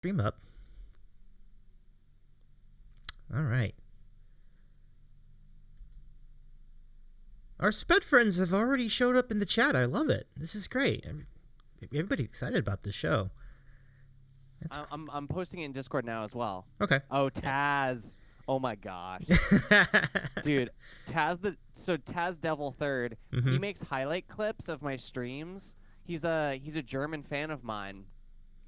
Stream up. All right. Our Spud friends have already showed up in the chat. I love it. This is great. Everybody's excited about this show. I'm posting it in Discord now as well. Okay. Oh, Taz. Oh my gosh. Dude, Taz Devil Third, he makes highlight clips of my streams. He's a German fan of mine.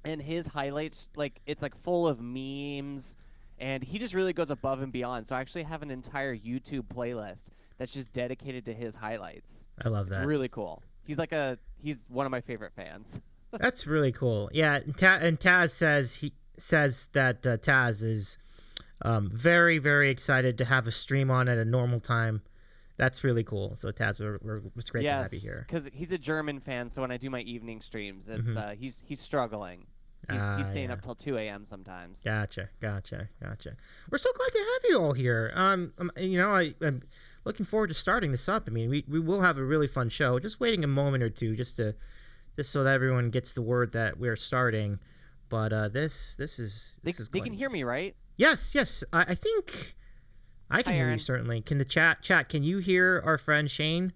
And his highlights, it's full of memes, and he just really goes above and beyond. So I actually have an entire YouTube playlist that's just dedicated to his highlights. I love that. It's really cool. He's one of my favorite fans. That's really cool. Yeah, and Taz says that Taz is very, very excited to have a stream on at a normal time. That's really cool. So Taz, it's great to have you here. Because he's a German fan, so when I do my evening streams, it's he's struggling. He's staying up till 2 a.m. sometimes. Gotcha. We're so glad to have you all here. I'm looking forward to starting this up. I mean, we will have a really fun show. Just waiting a moment or two just so that everyone gets the word that we're starting. But this is they can hear me, right? Yes. I think I can hear you, certainly. Can the chat? Can you hear our friend Shane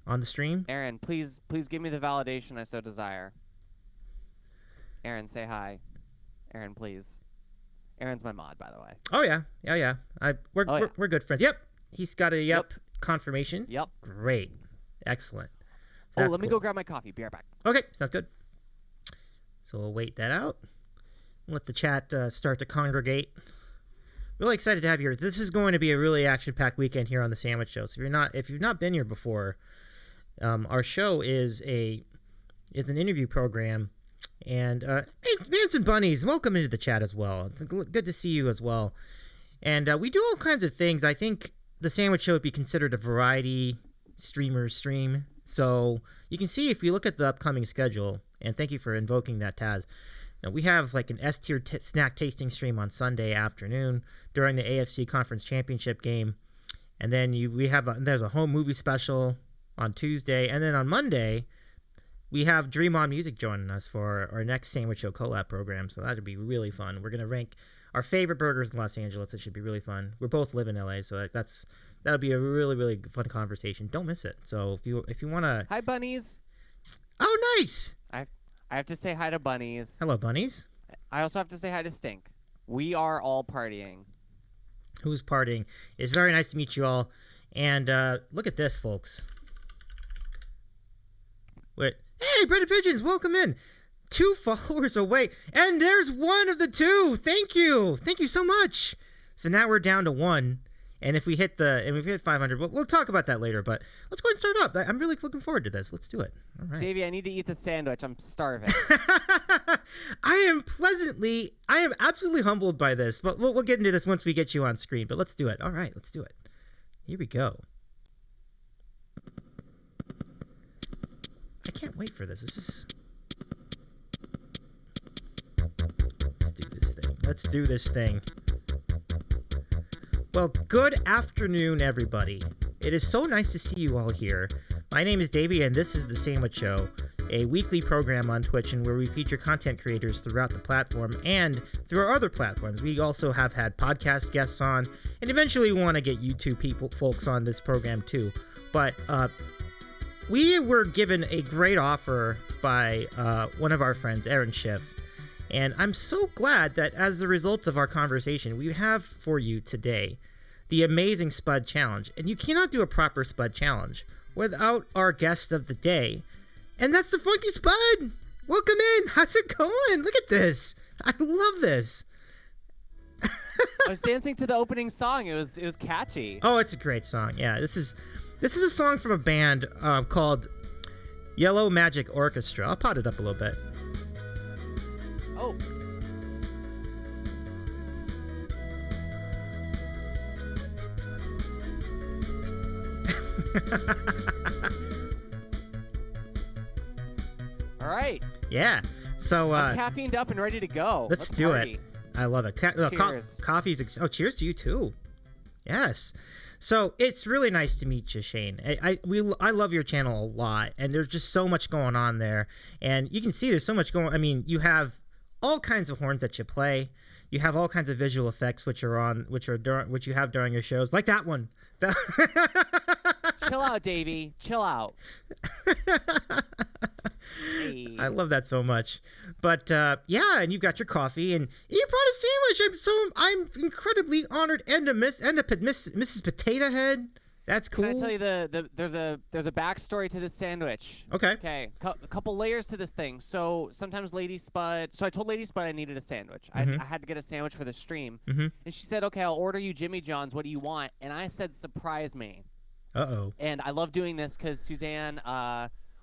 on the stream? Aaron, please give me the validation I so desire. Aaron, say hi. Aaron, please. Aaron's my mod, by the way. Oh yeah. We're good friends. Yep. He's got a yep confirmation. Yep. Great. Excellent. So let me go grab my coffee. Be right back. Okay, sounds good. So we'll wait that out. Let the chat start to congregate. Really excited to have you here. This is going to be a really action-packed weekend here on the Sandwich Show. So if you've not been here before, our show is an interview program. And hey, Vance and Bunnies, welcome into the chat as well. It's good to see you as well. And we do all kinds of things. I think the Sandwich Show would be considered a variety streamer stream. So you can see if you look at the upcoming schedule, and thank you for invoking that, Taz. We have an S-tier snack tasting stream on Sunday afternoon during the AFC Conference Championship game. And then there's a home movie special on Tuesday. And then on Monday, we have Dream On Music joining us for our next Sandwich Show collab program. So that'll be really fun. We're going to rank our favorite burgers in Los Angeles. It should be really fun. We both live in LA, so that'll be a really, really fun conversation. Don't miss it. So if you want to... Hi, Bunnies. Oh, nice. I have to say hi to Bunnies. Hello, Bunnies. I also have to say hi to Stink. We are all partying. Who's partying? It's very nice to meet you all. And look at this, folks. Wait. Hey, Bread and Pigeons, welcome in. 2 followers away. And there's one of the 2. Thank you. Thank you so much. So now we're down to 1. And if we hit 500, we'll talk about that later. But let's go ahead and start up. I'm really looking forward to this. Let's do it. All right. Davey, I need to eat the sandwich. I'm starving. I am absolutely humbled by this. But we'll get into this once we get you on screen. But let's do it. All right, let's do it. Here we go. I can't wait for this. Let's do this thing. Well, good afternoon, everybody. It is so nice to see you all here. My name is Davey, and this is The Sandwich Show, a weekly program on Twitch and where we feature content creators throughout the platform and through our other platforms. We also have had podcast guests on, and eventually we want to get YouTube folks on this program too. But we were given a great offer by one of our friends, Aaron Schiff. And I'm so glad that as a result of our conversation, we have for you today the Amazing Spud Challenge. And you cannot do a proper Spud Challenge without our guest of the day. And that's the Funky Spud. Welcome in. How's it going? Look at this. I love this. I was dancing to the opening song. It was catchy. Oh, it's a great song. Yeah, this is a song from a band called Yellow Magic Orchestra. I'll pot it up a little bit. Oh. All right. Yeah. So I'm caffeined up and ready to go. Let's do party. it. I love it. Cheers. Coffee's cheers to you too. Yes. So it's really nice to meet you, Shane. I love your channel a lot, and there's just so much going on there. And you can see there's so much going. I mean, you have all kinds of horns that you play. You have all kinds of visual effects which you have during your shows, like that one. Chill out, Davey. Chill out. Hey. I love that so much. But yeah, and you've got your coffee, and you brought a sandwich. I'm incredibly honored. And Mrs. Potato Head. That's cool. Can I tell you there's a backstory to this sandwich? Okay. Okay. A couple layers to this thing. So sometimes Lady Spud. So I told Lady Spud I needed a sandwich. I had to get a sandwich for the stream, and she said, "Okay, I'll order you Jimmy John's. What do you want?" And I said, "Surprise me." Uh-oh. And I love doing this because Suzanne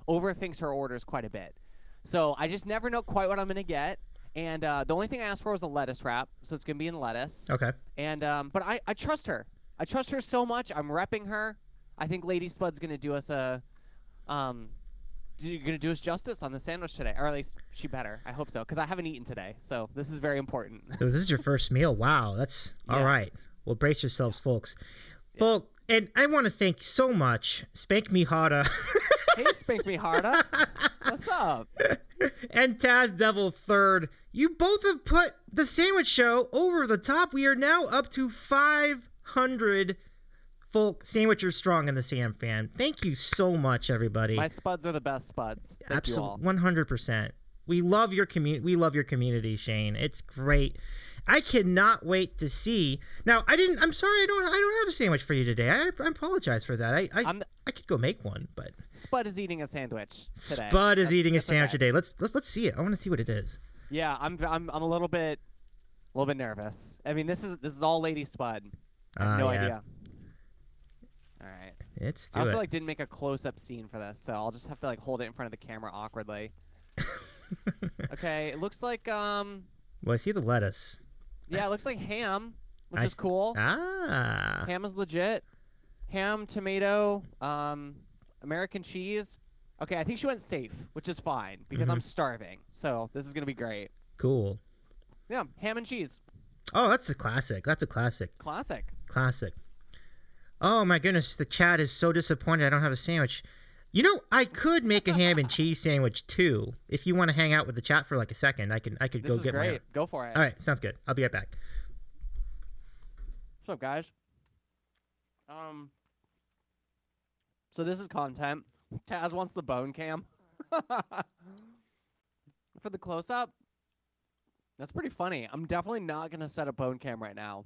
overthinks her orders quite a bit. So I just never know quite what I'm going to get. And the only thing I asked for was a lettuce wrap, so it's going to be in lettuce. Okay. And but I trust her. I trust her so much. I'm repping her. I think Lady Spud's going to do us justice on the sandwich today. Or at least she better. I hope so, because I haven't eaten today. So this is very important. So this is your first meal. Wow. That's all right. Well, brace yourselves, folks. Yeah. And I want to thank so much Spank Me Harder. Hey, Spank Me Harder. What's up? And Taz Devil Third. You both have put the sandwich show over the top. We are now up to 500 folk sandwichers strong in the Sam fan. Thank you so much, everybody. My Spuds are the best Spuds. Thank you all. 100%. We love your community. We love your community, Shane. It's great. I cannot wait to see. Now, I'm sorry, I don't have a sandwich for you today. I apologize for that. I could go make one, but Spud is eating a sandwich today. Spud is eating a sandwich today. Let's see it. I want to see what it is. Yeah, I'm a little bit nervous. I mean, this is all Lady Spud. I have no idea. All right. I also didn't make a close-up scene for this, so I'll just have to hold it in front of the camera awkwardly. Okay, it looks like Well, I see the lettuce. Yeah, it looks like ham, which is cool. Ham is legit. Ham, tomato, American cheese. Okay, I think she went safe, which is fine because I'm starving. So this is going to be great. Cool. Yeah, ham and cheese. Oh, that's a classic. Classic. Oh, my goodness. The chat is so disappointed I don't have a sandwich. You know, I could make a ham and cheese sandwich too. If you want to hang out with the chat for a second, I could go get great. my. Go for it. All right, sounds good. I'll be right back. What's up, guys? So this is content. Taz wants the bone cam. For the close up. That's pretty funny. I'm definitely not gonna set a bone cam right now.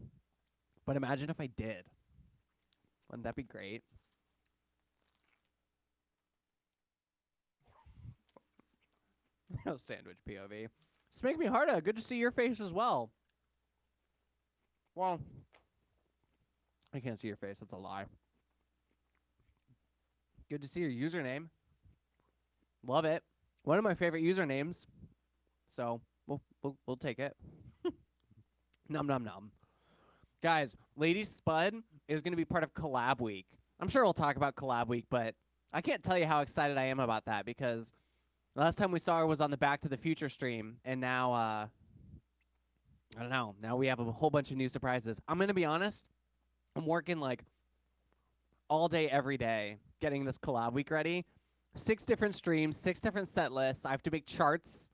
But imagine if I did. Wouldn't that be great? Sandwich POV. Spank Me Harder. Good to see your face as well. Well, I can't see your face. That's a lie. Good to see your username. Love it. One of my favorite usernames. So we'll take it. Nom nom nom. Guys, Lady Spud is going to be part of Collab Week. I'm sure we'll talk about Collab Week, but I can't tell you how excited I am about that because last time we saw her was on the Back to the Future stream, and now, I don't know. Now we have a whole bunch of new surprises. I'm going to be honest. I'm working, all day, every day, getting this collab week ready. 6 different streams, 6 different set lists. I have to make charts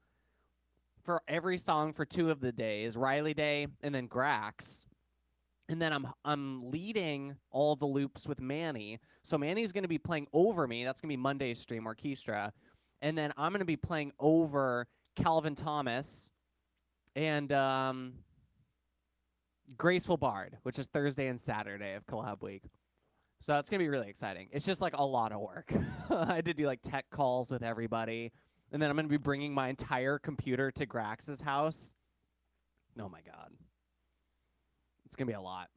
for every song for 2 of the days, Riley Day and then Grax. And then I'm leading all the loops with Manny. So Manny's going to be playing over me. That's going to be Monday's stream, Orchestra. And then I'm going to be playing over Calvin Thomas and Graceful Bard, which is Thursday and Saturday of Collab Week. So it's going to be really exciting. It's just a lot of work. I did do tech calls with everybody. And then I'm going to be bringing my entire computer to Grax's house. Oh, my God. It's going to be a lot.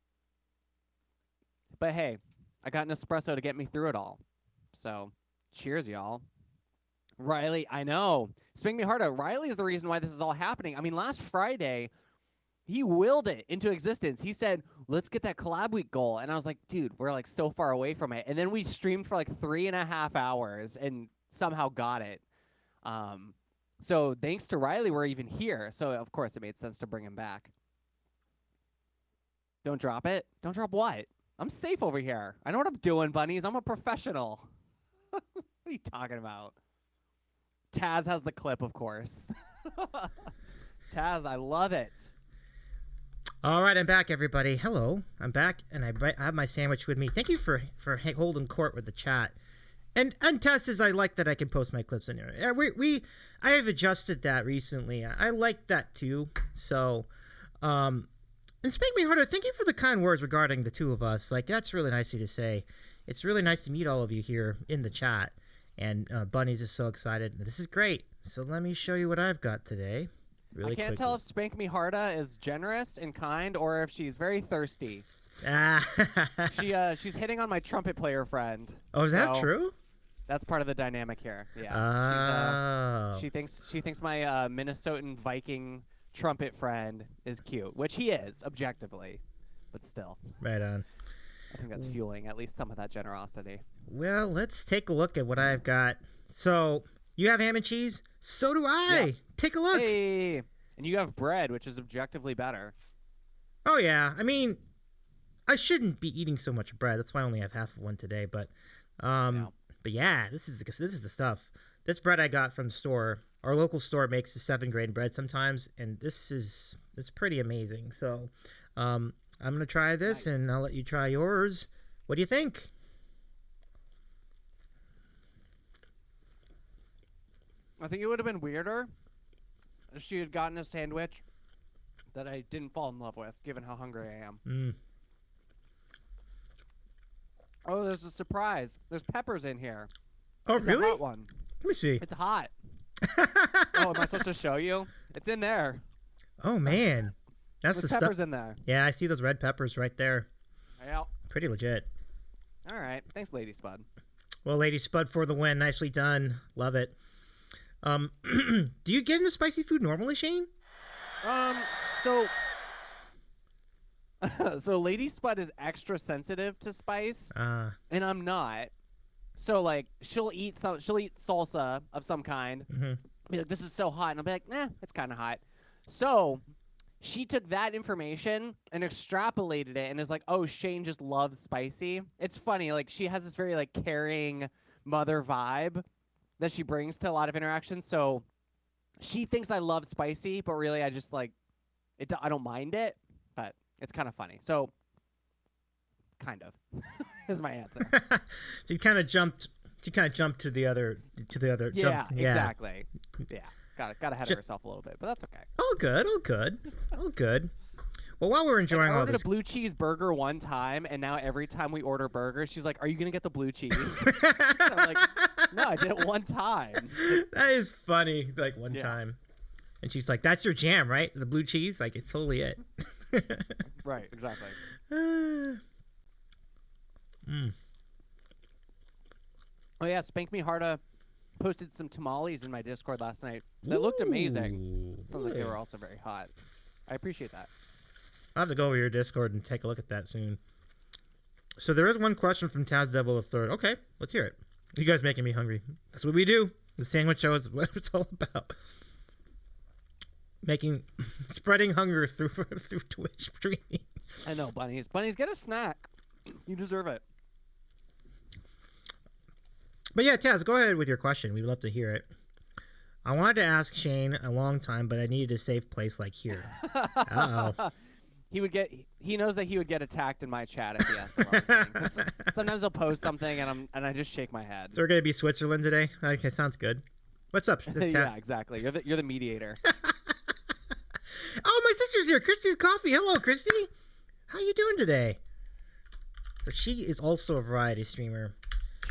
But, hey, I got an espresso to get me through it all. So cheers, y'all. Riley, I know. Spank Me Harder. Riley is the reason why this is all happening. I mean, last Friday, he willed it into existence. He said, let's get that collab week goal. And I was like, dude, we're so far away from it. And then we streamed for 3.5 hours and somehow got it. So thanks to Riley, we're even here. So, of course, it made sense to bring him back. Don't drop it. Don't drop what? I'm safe over here. I know what I'm doing, bunnies. I'm a professional. What are you talking about? Taz has the clip, of course. Taz, I love it. All right, I'm back, everybody. Hello, I'm back, and I have my sandwich with me. Thank you for holding court with the chat. And Tess, I like that I can post my clips in here. I have adjusted that recently. I like that too. So, and Spank Me Harder, thank you for the kind words regarding the two of us. Like, that's really nice of you to say. It's really nice to meet all of you here in the chat. And Bunny's is so excited. This is great. So let me show you what I've got today. Really I can't tell if Spank Me Harder is generous and kind or if she's very thirsty. She's hitting on my trumpet player friend. Oh, is that true? That's part of the dynamic here. Yeah. Oh. She thinks my Minnesotan Viking trumpet friend is cute, which he is objectively, but still. Right on. I think that's fueling at least some of that generosity. Well, let's take a look at what I've got. So, you have ham and cheese? So do I. Yeah. Take a look. Hey. And you have bread, which is objectively better. Oh, yeah. I mean, I shouldn't be eating so much bread. That's why I only have half of one today. But yeah, this is the stuff. This bread I got from the store. Our local store makes the 7-grain bread sometimes, and it's pretty amazing. So, I'm gonna try this, and I'll let you try yours. What do you think? I think it would have been weirder if she had gotten a sandwich that I didn't fall in love with, given how hungry I am. Oh, there's a surprise. There's peppers in here. Oh, it's really? A hot one. Let me see. It's hot. Oh, am I supposed to show you? It's in there. Oh, man. That's There's the peppers stuff. in there. Yeah, I see those red peppers right there. Yeah. Pretty legit. All right. Thanks, Lady Spud. Well, Lady Spud for the win. Nicely done. Love it. Do you get into spicy food normally, Shane? So Lady Spud is extra sensitive to spice, and I'm not. So like she'll eat salsa of some kind. Be like, this is so hot, and I'll be like, nah, it's kind of hot. So she took that information and extrapolated it, and is like, oh, Shane just loves spicy. It's funny, like she has this very like caring mother vibe that she brings to a lot of interactions. So she thinks I love spicy, but really I just like it. I don't mind it, but it's kind of funny. So kind of is my answer. She kind of jumped to the other. Yeah, exactly. Yeah, got ahead of herself a little bit, but that's okay. All good. Well, while we're enjoying all this, I ordered a blue cheese burger one time, and now every time we order burgers, she's like, "Are you gonna get the blue cheese?" I'm like, "No, I did it one time." That is funny. Like one time, and she's like, "That's your jam, right? The blue cheese? Like it's totally it." Right. Exactly. Oh yeah, Spank Me Harda posted some tamales in my Discord last night. That looked amazing. Sounds like they were also very hot. I appreciate that. I'll have to go over your Discord and take a look at that soon. So there is one question from Taz Devil III. Okay, let's hear it. You guys making me hungry. That's what we do. The sandwich show is what it's all about. Spreading hunger through Twitch streaming. I know, Bunnies, get a snack. You deserve it. But yeah, Taz, go ahead with your question. We'd love to hear it. I wanted to ask Shane a long time, but I needed a safe place like here. Uh-oh. He knows that he would get attacked in my chat if he asked the wrong thing. Sometimes he'll post something and I just shake my head. So we're gonna be Switzerland today? Okay, sounds good. What's up, Taz? Yeah, exactly. You're the mediator. Oh, my sister's here. Christy's Coffee. Hello, Christy. How you doing today? So she is also a variety streamer.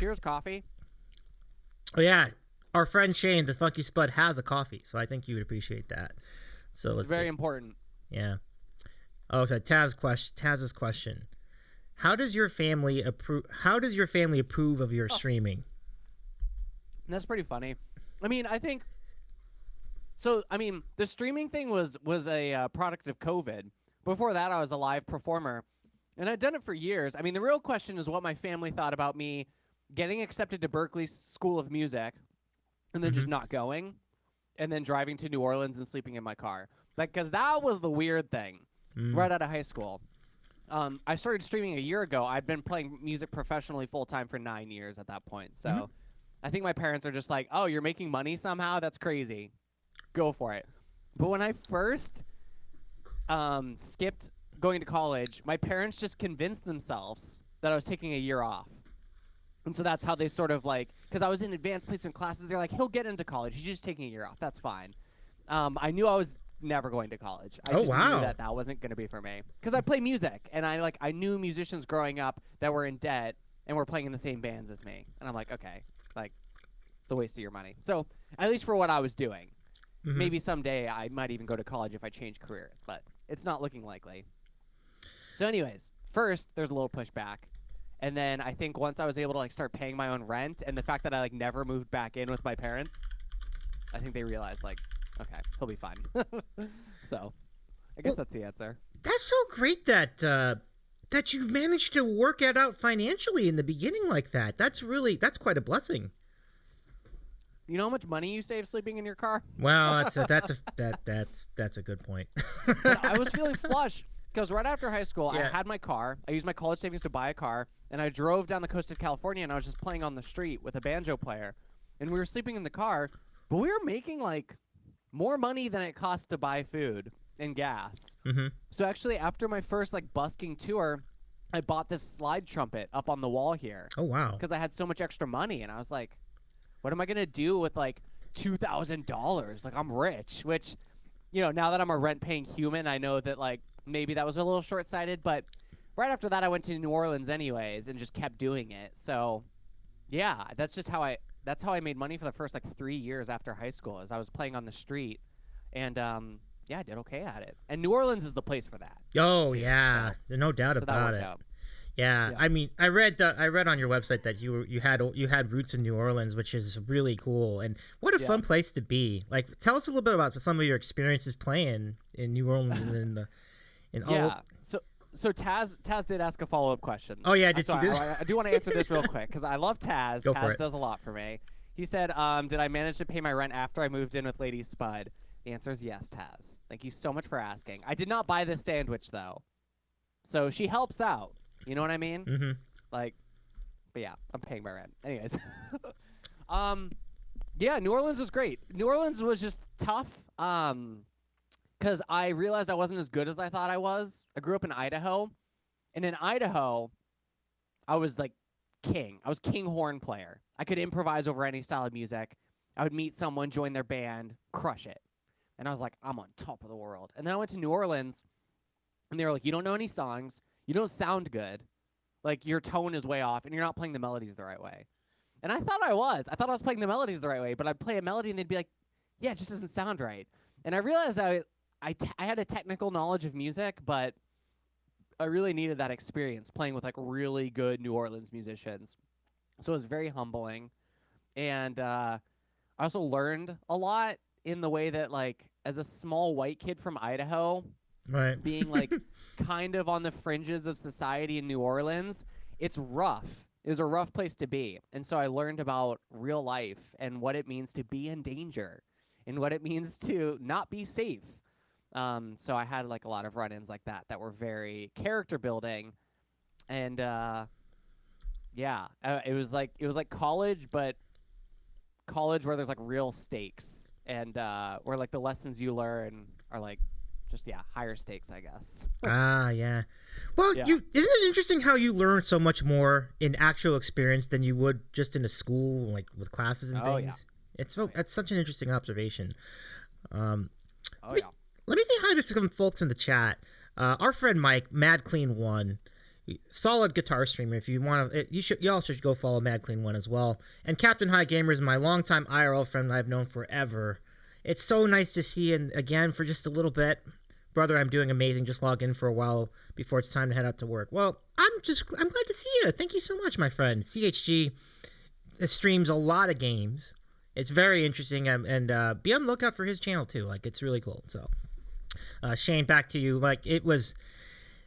Cheers, coffee. Oh yeah, our friend Shane, the Funky Spud, has a coffee, so I think you would appreciate that. So it's very important. Yeah. Oh, so Taz's question: How does your family approve of your streaming? That's pretty funny. I mean, I think. So, I mean, the streaming thing was a product of COVID. Before that, I was a live performer, and I'd done it for years. I mean, the real question is what my family thought about me getting accepted to Berklee School of Music, and then just not going, and then driving to New Orleans and sleeping in my car. Like, because that was the weird thing right out of high school. I started streaming a year ago. I'd been playing music professionally full-time for 9 years at that point. So I think my parents are just like, oh, you're making money somehow? That's crazy. Go for it. But when I first skipped going to college, my parents just convinced themselves that I was taking a year off. And so that's how they sort of like, because I was in advanced placement classes, they're like, he'll get into college. He's just taking a year off. That's fine. I knew I was never going to college. I just knew that wasn't going to be for me. Because I play music, and I knew musicians growing up that were in debt and were playing in the same bands as me. And I'm like, okay, like, it's a waste of your money. So at least for what I was doing. Mm-hmm. Maybe someday I might even go to college if I change careers, but it's not looking likely. So anyways, first, there's a little pushback. And then I think once I was able to like start paying my own rent, and the fact that I like never moved back in with my parents, I think they realized like, okay, he'll be fine. So I guess that's the answer. That's so great that that you've managed to work it out financially in the beginning like that. That's quite a blessing. You know how much money you save sleeping in your car? Well, that's a good point. But I was feeling flush because right after high school, I had my car. I used my college savings to buy a car, and I drove down the coast of California, and I was just playing on the street with a banjo player, and we were sleeping in the car, but we were making like more money than it cost to buy food and gas. Mm-hmm. So actually, after my first like busking tour, I bought this slide trumpet up on the wall here. Oh wow! Because I had so much extra money, and I was like, what am I gonna do with like $2,000? Like, I'm rich. Which, you know, now that I'm a rent-paying human, I know that like maybe that was a little short-sighted. But right after that, I went to New Orleans anyways and just kept doing it. So yeah, that's how I made money for the first like 3 years after high school, as I was playing on the street, and yeah, I did okay at it. And New Orleans is the place for that. Oh too, yeah, so, no doubt about it. Yeah, I mean, I read on your website that you had roots in New Orleans, which is really cool. And what a fun place to be. Like, tell us a little bit about some of your experiences playing in New Orleans and all. Yeah. So Taz did ask a follow-up question. Oh yeah, did you do this? I do want to answer this real quick because I love Taz. Go Taz does a lot for me. He said, did I manage to pay my rent after I moved in with Lady Spud? The answer is yes, Taz. Thank you so much for asking. I did not buy this sandwich though, so she helps out. You know what I mean? Mm-hmm. Like, but yeah, I'm paying my rent. Anyways, yeah, New Orleans was great. New Orleans was just tough. Because I realized I wasn't as good as I thought I was. I grew up in Idaho, and in Idaho, I was like king. I was king horn player. I could improvise over any style of music. I would meet someone, join their band, crush it. And I was like, I'm on top of the world. And then I went to New Orleans, and they were like, you don't know any songs. You don't sound good. Like, your tone is way off, and you're not playing the melodies the right way. And I thought I was. I thought I was playing the melodies the right way, but I'd play a melody, and they'd be like, yeah, it just doesn't sound right. And I realized I had a technical knowledge of music, but I really needed that experience playing with like really good New Orleans musicians. So it was very humbling. And I also learned a lot in the way that, like, as a small white kid from Idaho, right, being like kind of on the fringes of society in New Orleans, it's rough. It was a rough place to be. And so I learned about real life and what it means to be in danger and what it means to not be safe. So I had like a lot of run-ins like that were very character building, and it was like college, but college where there's like real stakes, and where like the lessons you learn are like just higher stakes, I guess. Yeah. Well, isn't it interesting how you learn so much more in actual experience than you would just in a school, like with classes and things? Yeah. That's such an interesting observation. Let me say hi to some folks in the chat. Our friend Mike, Mad Clean One, solid guitar streamer. If you want to, y'all should go follow Mad Clean One as well. And Captain High Gamer is my longtime IRL friend I've known forever. It's so nice to see you again for just a little bit, brother. I'm doing amazing. Just log in for a while before it's time to head out to work. Well, I'm glad to see you. Thank you so much, my friend. CHG streams a lot of games. It's very interesting, and be on the lookout for his channel too. Like, it's really cool. So. Shane, back to you. Like, it was.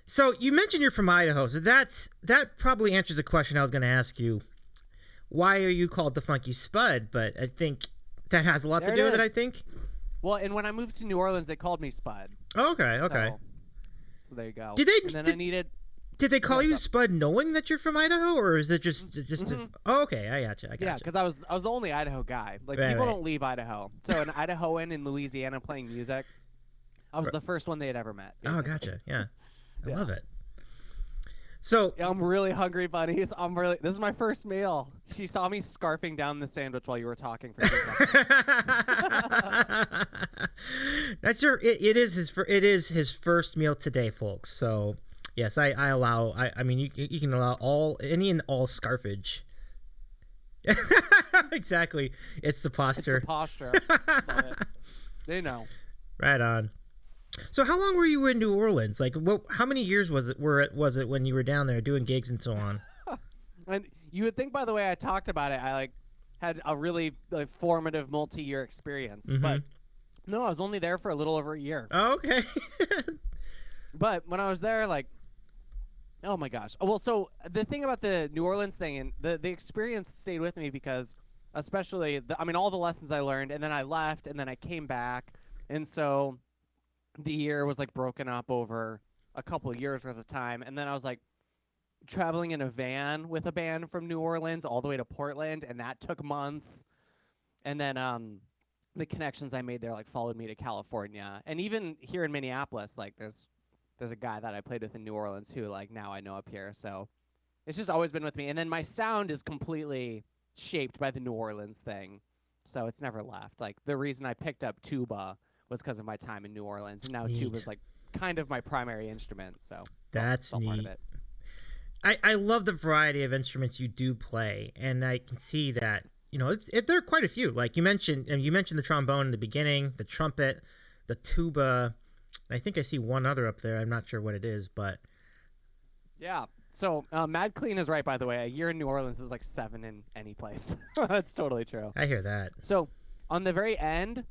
So you mentioned you're from Idaho, so that probably answers the question I was going to ask you. Why are you called the Funky Spud? But I think that has a lot to do with it. I think. Well, and when I moved to New Orleans, they called me Spud. Oh, okay. So there you go. Did they? And then I needed. Did they call you What's up? Spud knowing that you're from Idaho, or is it just oh, okay, I gotcha. Yeah, because I was the only Idaho guy. Like Right, people right. don't leave Idaho. So an Idahoan in Louisiana playing music, I was the first one they had ever met. Oh, Basically. gotcha. Yeah, I Yeah. love it. So Yeah, I'm really hungry, buddies. This is my first meal. She saw me scarfing down the sandwich while you were talking for 2 seconds. that's it is his first meal today, folks. So yes, I allow. I mean you can allow any and all scarfage. Exactly. It's the posture. It's the posture. Love it. They know. Right on. So how long were you in New Orleans? Like, how many years was it when you were down there doing gigs and so on? And you would think by the way I talked about it, I had a really formative multi-year experience. But no, I was only there for a little over a year. Oh, okay. But when I was there, oh my gosh. Well, so the thing about the New Orleans thing and the experience stayed with me because especially all the lessons I learned, and then I left and then I came back, and so the year was broken up over a couple of years worth of time, and then I was traveling in a van with a band from New Orleans all the way to Portland, and that took months. And then the connections I made there followed me to California, and even here in Minneapolis, there's a guy that I played with in New Orleans who now I know up here. So it's just always been with me. And then my sound is completely shaped by the New Orleans thing, so it's never left. The reason I picked up tuba was because of my time in New Orleans, and now tuba's kind of my primary instrument. So that's all neat. part of it. I love the variety of instruments you do play, and I can see that there are quite a few. Like you mentioned the trombone in the beginning, the trumpet, the tuba. I think I see one other up there. I'm not sure what it is, but yeah. So Mad Clean is right, by the way. A year in New Orleans is 7 in any place. That's totally true. I hear that. So on the very end,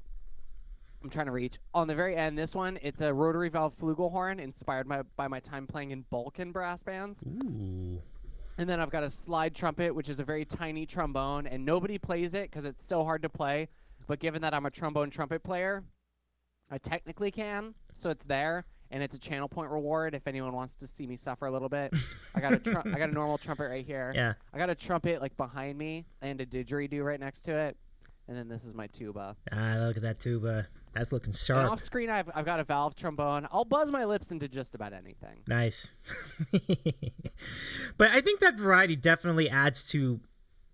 I'm trying to reach. On the very end, this one, it's a rotary valve flugelhorn inspired by my time playing in Balkan brass bands. Ooh. And then I've got a slide trumpet, which is a very tiny trombone, and nobody plays it because it's so hard to play. But given that I'm a trombone trumpet player, I technically can, so it's there, and it's a channel point reward if anyone wants to see me suffer a little bit. I got a normal trumpet right here. Yeah. I got a trumpet behind me and a didgeridoo right next to it, and then this is my tuba. Ah, look at that tuba. That's looking And sharp. off screen, I've got a valve trombone. I'll buzz my lips into just about anything. Nice. But I think that variety definitely adds to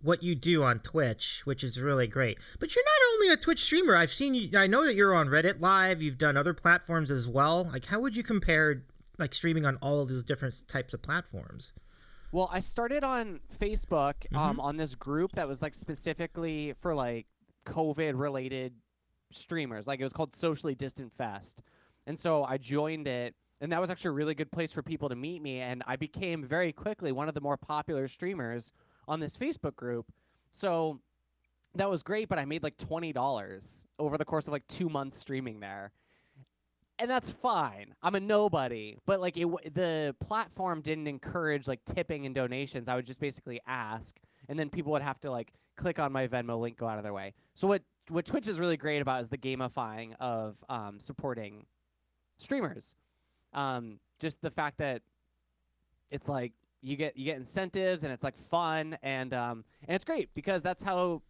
what you do on Twitch, which is really great. But you're not only a Twitch streamer. I've seen you. I know that you're on Reddit Live. You've done other platforms as well. How would you compare streaming on all of those different types of platforms? Well, I started on Facebook on this group that was specifically for COVID related streamers. It was called Socially Distant Fest, and so I joined it, and that was actually a really good place for people to meet me, and I became very quickly one of the more popular streamers on this Facebook group. So that was great, but I made $20 over the course of 2 months streaming there, and that's fine. I'm a nobody, but the platform didn't encourage tipping and donations. I would just basically ask, and then people would have to click on my Venmo link, go out of their way. So what Twitch is really great about is the gamifying of supporting streamers. Just the fact that it's you get incentives, and it's fun, and it's great because that's how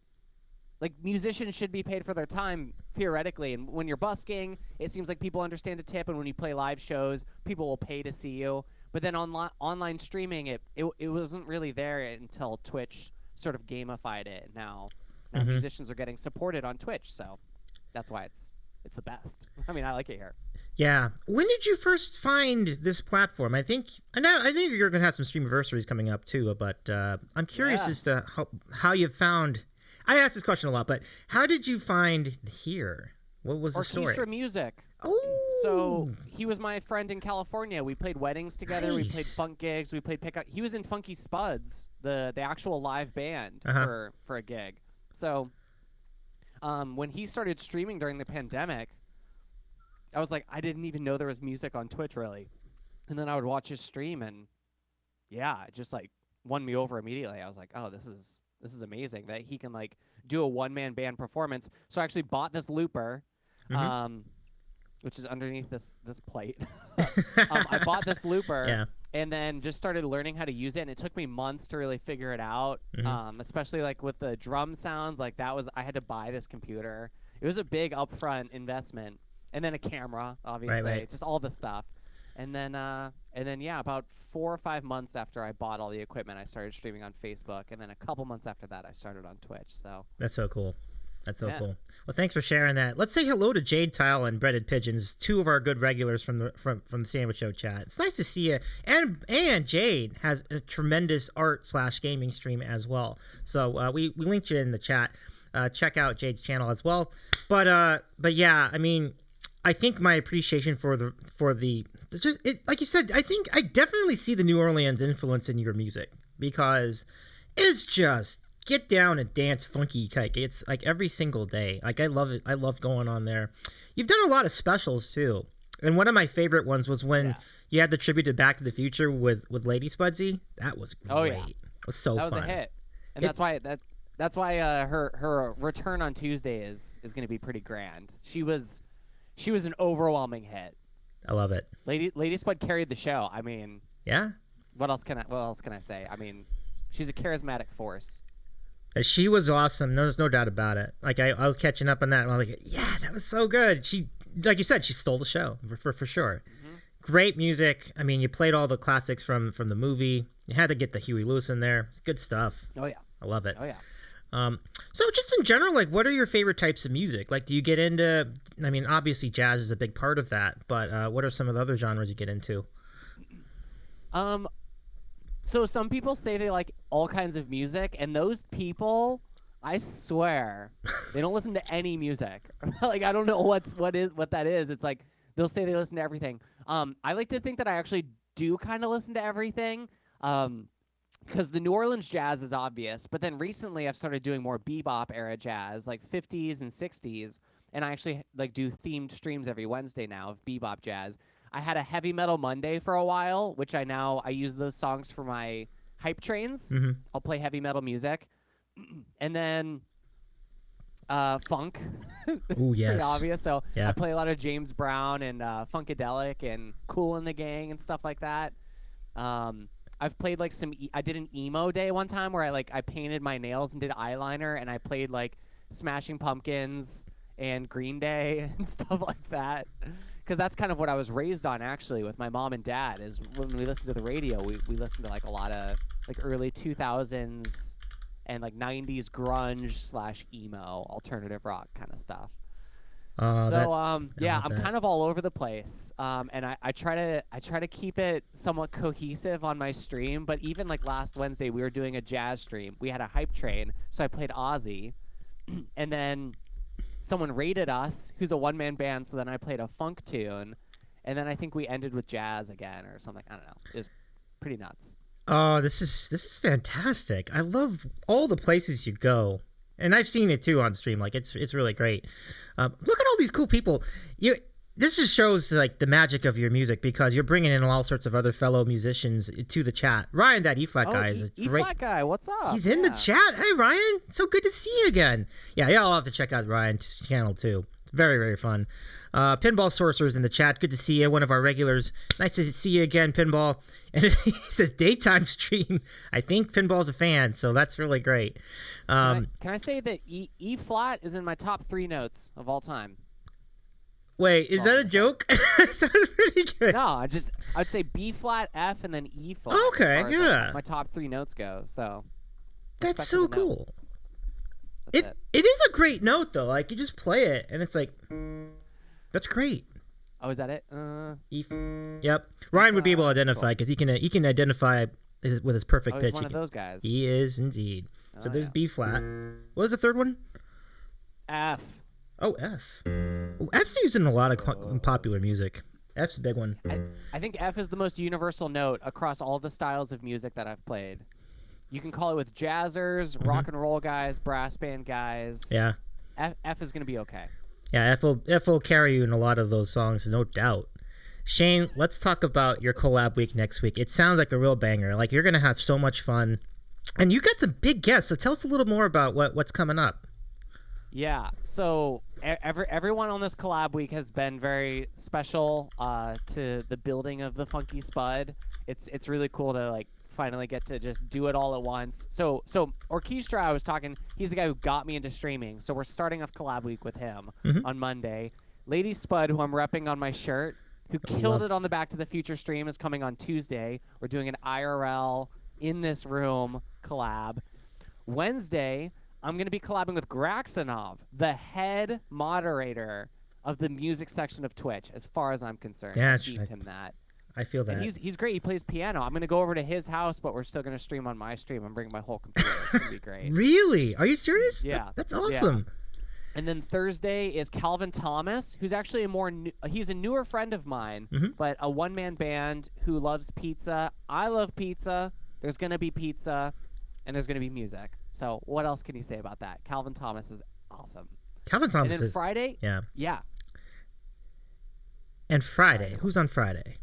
musicians should be paid for their time theoretically. And when you're busking, it seems like people understand a tip, and when you play live shows, people will pay to see you. But then online streaming, it wasn't really there until Twitch sort of gamified it. Now musicians are getting supported on Twitch, so that's why it's the best. I like it here. Yeah. When did you first find this platform? I think you're gonna have some streamiversaries coming up too, but I'm curious as to how you found. I ask this question a lot, but how did you find here? What was the story? Orchestra music. Oh. So he was my friend in California. We played weddings together. Nice. We played funk gigs. We played pickup. He was in Funky Spuds, the actual live band for a gig. So when he started streaming during the pandemic, I was I didn't even know there was music on Twitch really. And then I would watch his stream, and yeah, it just won me over immediately. I was like, oh, this is amazing that he can do a one-man band performance. So I actually bought this looper, which is underneath this plate. I bought this looper, and then just started learning how to use it, and it took me months to really figure it out. Especially like with the drum sounds, like I had to buy this computer. It was a big upfront investment, and then a camera, obviously, Right. just all the stuff. And then yeah, about 4 or 5 months after I bought all the equipment, I started streaming on Facebook, and then a couple months after that, I started on Twitch. So That's so cool. That's so cool. Well, thanks for sharing that. Let's say hello to Jade Tile and Breaded Pigeons, two of our good regulars from the Sandwich Show chat. It's nice to see you. And Jade has a tremendous art/gaming stream as well. So we linked you in the chat. Check out Jade's channel as well. But yeah, I mean, I think my appreciation for the like you said, I think I definitely see the New Orleans influence in your music, because it's just get down and dance funky kike. It's like every single day. Like I love it. I love going on there. You've done a lot of specials too, and one of my favorite ones was when you had the tribute to Back to the Future with Lady Spudsy. That was great. Oh yeah, it was so fun. That was a hit, and that's why her return on Tuesday is going to be pretty grand. She was an overwhelming hit. I love it. Lady Spud carried the show. I mean, yeah. What else can I say? I mean, she's a charismatic force. She was awesome. There's no doubt about it. Like I was catching up on that, and I was like, yeah, that was so good. She, like you said, she stole the show for sure. Great music. I mean, you played all the classics from the movie. You had to get the Huey Lewis in there. It's good stuff. Oh yeah. I love it. Oh yeah. So just in general, like, what are your favorite types of music? Like, do you get into, I mean, obviously jazz is a big part of that, but what are some of the other genres you get into? So some people say they like all kinds of music, and those people, I swear, they don't listen to any music. Like, I don't know what that is. It's like they'll say they listen to everything. I like to think that I actually do kind of listen to everything. Because the New Orleans jazz is obvious, but then recently I've started doing more bebop era jazz, like 50s and 60s, and I actually like do themed streams every Wednesday now of bebop jazz. I had a Heavy Metal Monday for a while, which I use those songs for my hype trains. I'll play heavy metal music, and then funk. Oh yes, pretty obvious. So yeah. I play a lot of James Brown and Funkadelic and Kool and the Gang and stuff like that. I've played like I did an emo day one time where I painted my nails and did eyeliner, and I played like Smashing Pumpkins and Green Day and stuff like that. Because that's kind of what I was raised on, actually, with my mom and dad. Is when we listened to the radio, we listened to like a lot of like early 2000s and like 90s grunge / emo alternative rock kind of stuff. Yeah, I'm kind of all over the place, and I try to keep it somewhat cohesive on my stream. But even like last Wednesday, we were doing a jazz stream. We had a hype train, so I played Ozzy, and then someone raided us, who's a one-man band. So then I played a funk tune, and then I think we ended with jazz again or something. I don't know. It was pretty nuts. Oh, this is fantastic. I love all the places you go. And I've seen it too on stream. Like it's really great. Look at all these cool people. This just shows like the magic of your music, because you're bringing in all sorts of other fellow musicians to the chat. Ryan, that E-flat guy is a great. E-flat guy, what's up? He's in the chat. Hey Ryan, so good to see you again. Yeah, y'all have to check out Ryan's channel too. It's very, very fun. Pinball Sorcerer's in the chat. Good to see you, one of our regulars. Nice to see you again, Pinball. And he says daytime stream. I think Pinball's a fan, so that's really great. Can I say that E flat is in my top 3 notes of all time? Wait, is that a joke? That sounds pretty good. No, I'd say B flat, F, and then E flat. Okay, as yeah. Like my top 3 notes go. So that's so cool. It is a great note though. Like you just play it, and it's like, that's great. Oh, is that it? E. Yep. Ryan would be able to identify because he can identify with his perfect pitch. He's one of those guys. He is indeed. So there's B flat. What was the third one? F. Oh, F. Well, F's used in a lot of popular music. F's a big one. I think F is the most universal note across all the styles of music that I've played. You can call it with jazzers, rock and roll guys, brass band guys. Yeah. F is going to be okay. Yeah, F will carry you in a lot of those songs, no doubt. Shane, let's talk about your collab week next week. It sounds like a real banger. Like you're going to have so much fun. And you got some big guests, so tell us a little more about what's coming up. Yeah, so everyone on this collab week has been very special to the building of the Funky Spud. It's really cool to like finally get to just do it all at once. So Orchestra, I was talking, he's the guy who got me into streaming. So we're starting off collab week with him on Monday. Lady Spud, who I'm repping on my shirt, who killed it on the Back to the Future stream, is coming on Tuesday. We're doing an IRL in this room collab. Wednesday, I'm going to be collabing with Graxanov, the head moderator of the music section of Twitch, as far as I'm concerned. Yeah, I beat him that. I feel that. And he's great. He plays piano. I'm going to go over to his house, but we're still going to stream on my stream. I'm bringing my whole computer. It's going to be great. Really? Are you serious? Yeah. That's awesome. Yeah. And then Thursday is Calvin Thomas, who's actually he's a newer friend of mine, but a one-man band who loves pizza. I love pizza. There's going to be pizza, and there's going to be music. So what else can you say about that? Calvin Thomas is awesome. Calvin Thomas and then is... Friday? Yeah. And Friday? Who's on Friday?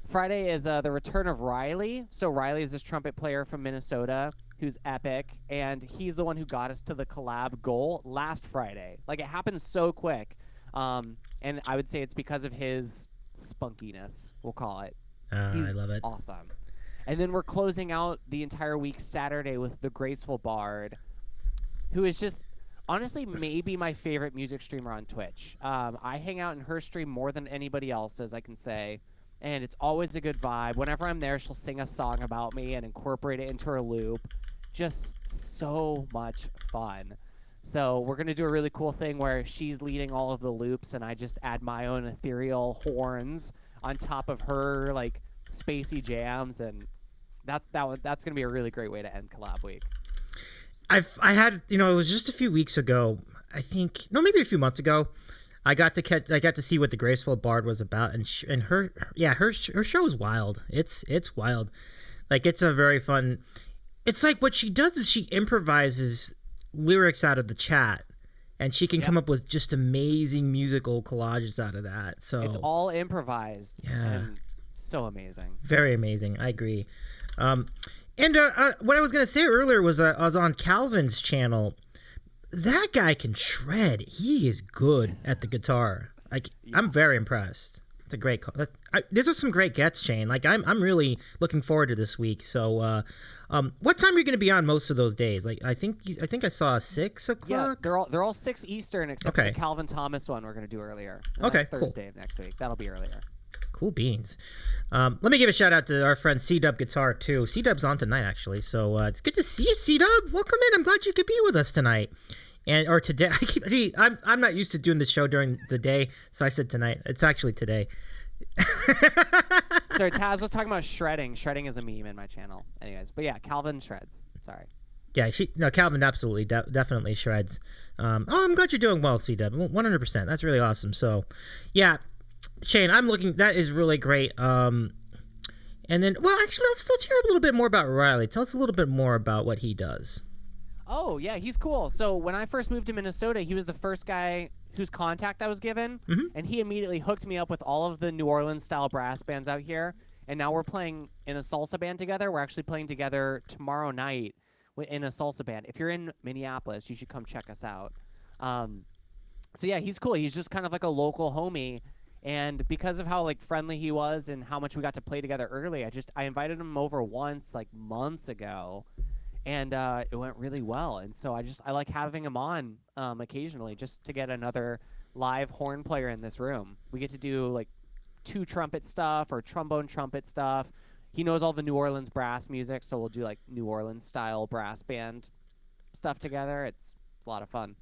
Friday is the return of Riley. So Riley is this trumpet player from Minnesota who's epic, and he's the one who got us to the collab goal last Friday. Like, it happened so quick. And I would say it's because of his spunkiness, we'll call it. I love it. Awesome. And then we're closing out the entire week Saturday with the Graceful Bard, who is just honestly maybe my favorite music streamer on Twitch. I hang out in her stream more than anybody else's, I can say, and it's always a good vibe. Whenever I'm there, she'll sing a song about me and incorporate it into her loop. Just so much fun. So we're going to do a really cool thing where she's leading all of the loops, and I just add my own ethereal horns on top of her, like, spacey jams, and that's going to be a really great way to end collab week. I had, it was just a few weeks ago, maybe a few months ago, I got to see what the Graceful Bard was about, and her show is wild. It's wild. Like, it's a very fun. It's like what she does is she improvises lyrics out of the chat, and she can come up with just amazing musical collages out of that. So it's all improvised. Yeah. And so amazing. Very amazing. I agree. And what I was going to say earlier was I was on Calvin's channel. That guy can shred. He is good at the guitar. Like, I'm very impressed. It's a great call. These are some great gets, Shane. Like, I'm really looking forward to this week. So, what time are you going to be on most of those days? Like, I think I saw 6 o'clock. Yeah, they're all 6 Eastern except for the Calvin Thomas one we're going to do earlier. Okay, Thursday of next week. That'll be earlier. Cool beans. Let me give a shout out to our friend C-Dub Guitar too. C-Dub's on tonight actually, so it's good to see you, C-Dub. Welcome in. I'm glad you could be with us tonight, or today. I'm not used to doing the show during the day, so I said tonight. It's actually today. Sorry, Taz was talking about shredding. Shredding is a meme in my channel, anyways. But yeah, Calvin shreds. Sorry. Yeah, Calvin absolutely definitely shreds. I'm glad you're doing well, C-Dub. 100%. That's really awesome. So, yeah. Shane, I'm looking. That is really great. And then, well, actually, let's hear a little bit more about Riley. Tell us a little bit more about what he does. Oh yeah, he's cool. So when I first moved to Minnesota, he was the first guy whose contact I was given, and he immediately hooked me up with all of the New Orleans style brass bands out here. And now we're playing in a salsa band together. We're actually playing together tomorrow night in a salsa band. If you're in Minneapolis, you should come check us out. So yeah, he's cool. He's just kind of like a local homie. And because of how like friendly he was and how much we got to play together early, I invited him over once like months ago, and it went really well. And so I like having him on occasionally just to get another live horn player in this room. We get to do like 2 trumpet stuff or trombone trumpet stuff. He knows all the New Orleans brass music, so we'll do like New Orleans style brass band stuff together. It's a lot of fun.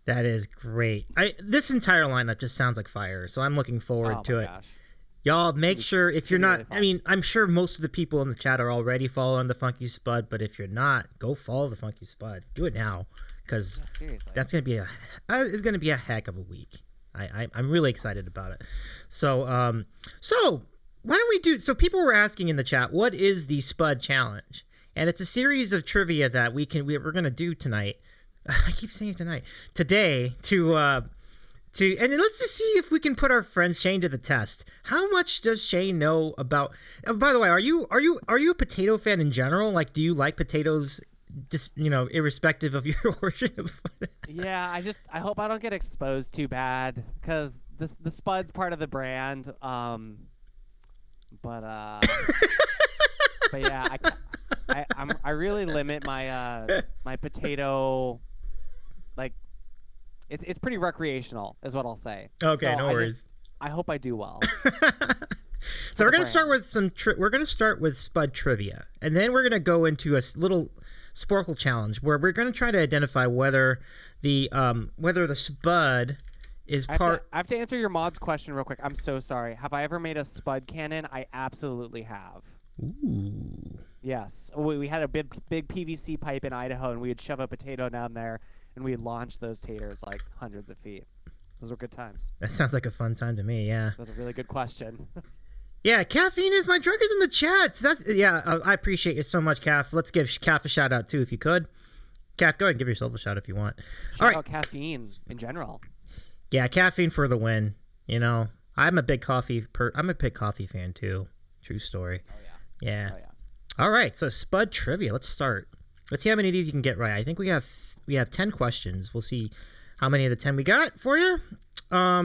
That is great. This entire lineup just sounds like fire, so I'm looking forward to it. Gosh. Y'all make sure, if you're not, really I'm sure most of the people in the chat are already following the Funky Spud, but if you're not, go follow the Funky Spud. Do it now, because that's gonna be it's gonna be a heck of a week. I'm really excited about it. So why don't we do? So people were asking in the chat, what is the Spud Challenge? And it's a series of trivia that we're gonna do tonight. I keep saying today to and then let's just see if we can put our friend Shane to the test. How much does Shane know about? By the way, are you a potato fan in general? Like, do you like potatoes just irrespective of your origin. Yeah, I hope I don't get exposed too bad because the Spud's part of the brand. But yeah, I really limit my my potato, like it's pretty recreational is what I'll say. Okay, so no worries. I hope I do well. So we're gonna start with we're gonna start with Spud Trivia, and then we're gonna go into a little Sporkle challenge where we're gonna try to identify whether the Spud is part. I have to answer your mods question real quick. I'm so sorry. Have I ever made a Spud cannon? I absolutely have. Ooh. Yes, we had a big PVC pipe in Idaho, and we would shove a potato down there, and we'd launch those taters like hundreds of feet. Those were good times. That sounds like a fun time to me. Yeah. That's a really good question. Yeah, caffeine is my drug is in the chat. So I appreciate it so much, Calf. Let's give Calf a shout out too, if you could. Calf, go ahead and give yourself a shout if you want. Shout out caffeine in general. Yeah, caffeine for the win. I'm a big coffee fan too. True story. Oh yeah. Yeah. All right, so Spud Trivia. Let's start. Let's see how many of these you can get right. I think we have 10 questions. We'll see how many of the 10 we got for you. All